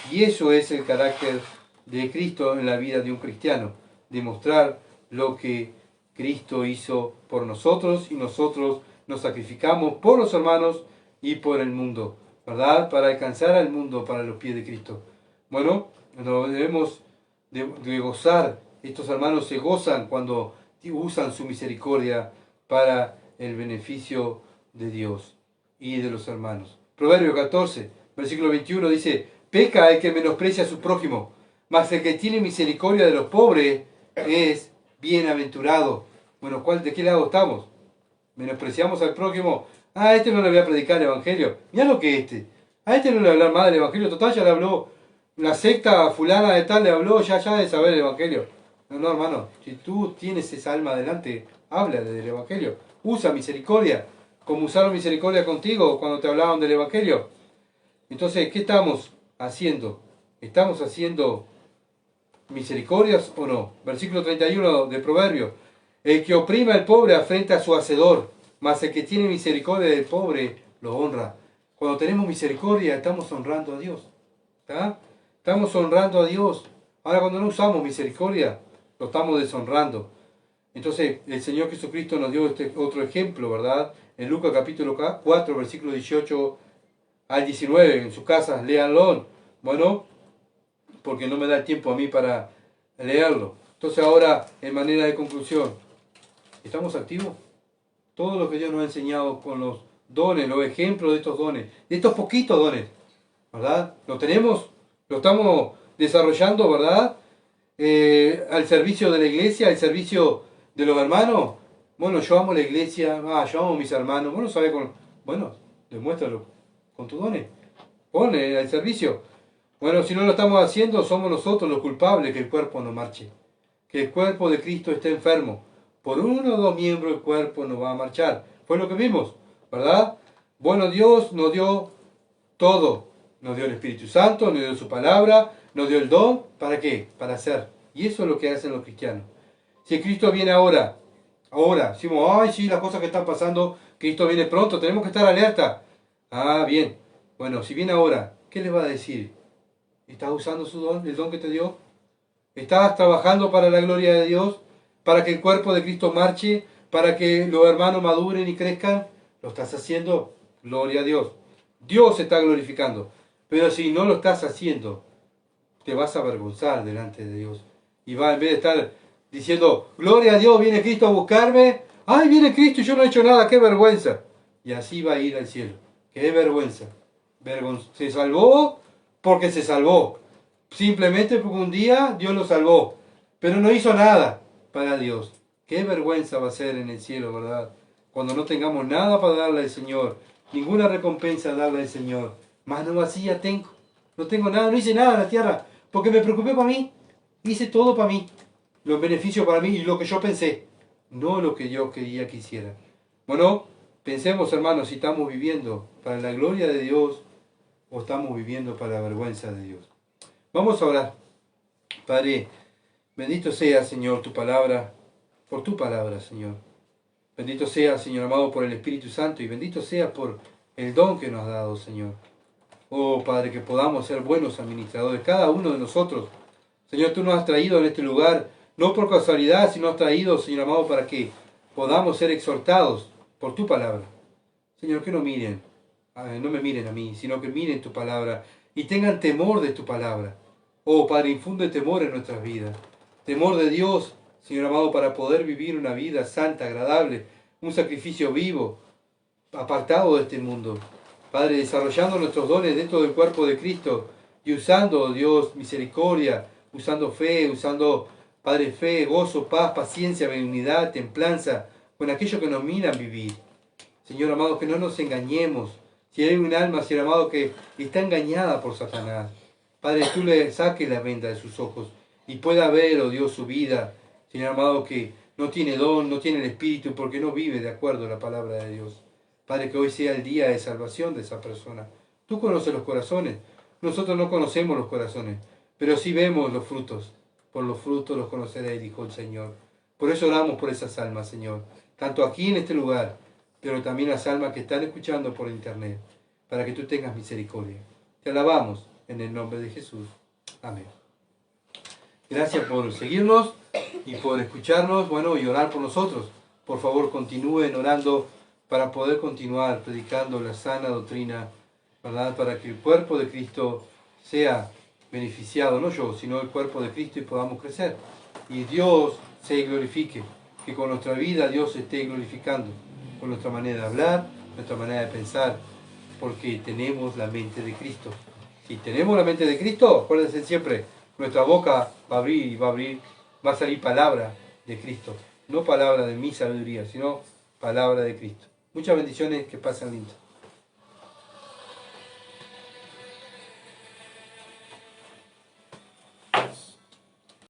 Y eso es el carácter de Cristo en la vida de un cristiano. Demostrar lo que Cristo hizo por nosotros y nosotros nos sacrificamos por los hermanos y por el mundo, ¿verdad? Para alcanzar al mundo para los pies de Cristo. Bueno, nos debemos de gozar. Estos hermanos se gozan cuando usan su misericordia para el beneficio de Dios y de los hermanos. Proverbio 14, versículo 21 dice: peca el que menosprecia a su prójimo, mas el que tiene misericordia de los pobres es bienaventurado. Bueno, ¿de qué lado estamos? Menospreciamos al prójimo. A este no le voy a predicar el evangelio. Mira lo que es a este no le voy a hablar más del evangelio. Total, ya le habló la secta fulana de tal, le habló ya de saber el evangelio. No, hermano, si tú tienes esa alma adelante, háblale del evangelio. Usa misericordia, como usaron misericordia contigo cuando te hablaban del evangelio. Entonces, ¿qué estamos haciendo? ¿Estamos haciendo misericordias o no? Versículo 31 de Proverbio: el que oprime al pobre afrenta a su hacedor, mas el que tiene misericordia del pobre lo honra. Cuando tenemos misericordia, estamos honrando a Dios. ¿Está? Estamos honrando a Dios. Ahora, cuando no usamos misericordia, lo estamos deshonrando. Entonces, el Señor Jesucristo nos dio este otro ejemplo, ¿verdad? En Lucas capítulo 4, versículo 18 al 19, en sus casas, léanlo. Bueno, porque no me da el tiempo a mí para leerlo. Entonces ahora, en manera de conclusión, ¿estamos activos? Todo lo que Dios nos ha enseñado con los dones, los ejemplos de estos dones, de estos poquitos dones, ¿verdad? ¿Lo tenemos? ¿Lo estamos desarrollando, verdad? Al servicio de la iglesia, al servicio de los hermanos. Bueno, yo amo la iglesia, yo amo a mis hermanos. Bueno, ¿sabes? Bueno, demuéstralo con tus dones. Pone al servicio. Bueno, si no lo estamos haciendo, somos nosotros los culpables que el cuerpo no marche. Que el cuerpo de Cristo esté enfermo. Por uno o dos miembros el cuerpo no va a marchar. Fue lo que vimos, ¿verdad? Bueno, Dios nos dio todo. Nos dio el Espíritu Santo, nos dio su palabra, nos dio el don. ¿Para qué? Para hacer. Y eso es lo que hacen los cristianos. Si Cristo viene ahora, decimos, ay, sí, las cosas que están pasando, Cristo viene pronto, tenemos que estar alerta. Ah, bien. Bueno, si viene ahora, ¿qué les va a decir? ¿Estás usando su don, el don que te dio? ¿Estás trabajando para la gloria de Dios? ¿Para que el cuerpo de Cristo marche? ¿Para que los hermanos maduren y crezcan? ¿Lo estás haciendo? Gloria a Dios. Dios se está glorificando. Pero si no lo estás haciendo, te vas a avergonzar delante de Dios. Y va, en vez de estar diciendo, gloria a Dios, viene Cristo a buscarme. Ay, viene Cristo y yo no he hecho nada, qué vergüenza. Y así va a ir al cielo. Qué vergüenza. Se salvó porque se salvó. Simplemente porque un día Dios lo salvó. Pero no hizo nada para Dios. Qué vergüenza va a ser en el cielo, ¿verdad? Cuando no tengamos nada para darle al Señor. Ninguna recompensa darle al Señor. Mano vacía tengo. No tengo nada, no hice nada en la tierra. Porque me preocupé para mí. Hice todo para mí. Los beneficios para mí y lo que yo pensé. No lo que yo quería que hiciera. Bueno, pensemos, hermanos, si estamos viviendo para la gloria de Dios o estamos viviendo para la vergüenza de Dios. Vamos a orar. Padre, bendito sea, Señor, tu palabra, por tu palabra, Señor. Bendito sea, Señor amado, por el Espíritu Santo y bendito sea por el don que nos has dado, Señor. Oh, Padre, que podamos ser buenos administradores, cada uno de nosotros. Señor, tú nos has traído en este lugar, no por casualidad, sino has traído, Señor amado, para que podamos ser exhortados por tu palabra. Señor, que no miren, no me miren a mí, sino que miren tu palabra y tengan temor de tu palabra. Oh, Padre, infunde temor en nuestras vidas. Temor de Dios, Señor amado, para poder vivir una vida santa, agradable, un sacrificio vivo, apartado de este mundo. Padre, desarrollando nuestros dones dentro del cuerpo de Cristo y usando, Dios, misericordia, usando fe, usando, Padre, fe, gozo, paz, paciencia, benignidad, templanza, con aquello que nos miran vivir. Señor amado, que no nos engañemos. Si hay un alma, Señor amado, que está engañada por Satanás, Padre, tú le saques la venda de sus ojos y pueda ver, oh Dios, su vida, Señor amado, que no tiene don, no tiene el Espíritu, porque no vive de acuerdo a la palabra de Dios. Padre, que hoy sea el día de salvación de esa persona. Tú conoces los corazones. Nosotros no conocemos los corazones, pero sí vemos los frutos. Por los frutos los conoceréis, dijo el Señor. Por eso oramos por esas almas, Señor. Tanto aquí en este lugar, pero también las almas que están escuchando por internet, para que tú tengas misericordia. Te alabamos en el nombre de Jesús. Amén. Gracias por seguirnos y por escucharnos, bueno, y orar por nosotros. Por favor, continúen orando para poder continuar predicando la sana doctrina, ¿verdad? Para que el cuerpo de Cristo sea beneficiado, no yo, sino el cuerpo de Cristo y podamos crecer. Y Dios se glorifique, que con nuestra vida Dios se esté glorificando, con nuestra manera de hablar, nuestra manera de pensar, porque tenemos la mente de Cristo. Si tenemos la mente de Cristo, acuérdense siempre, nuestra boca va a abrir y va a salir palabra de Cristo. No palabra de mi sabiduría, sino palabra de Cristo. Muchas bendiciones, que pasen lindo.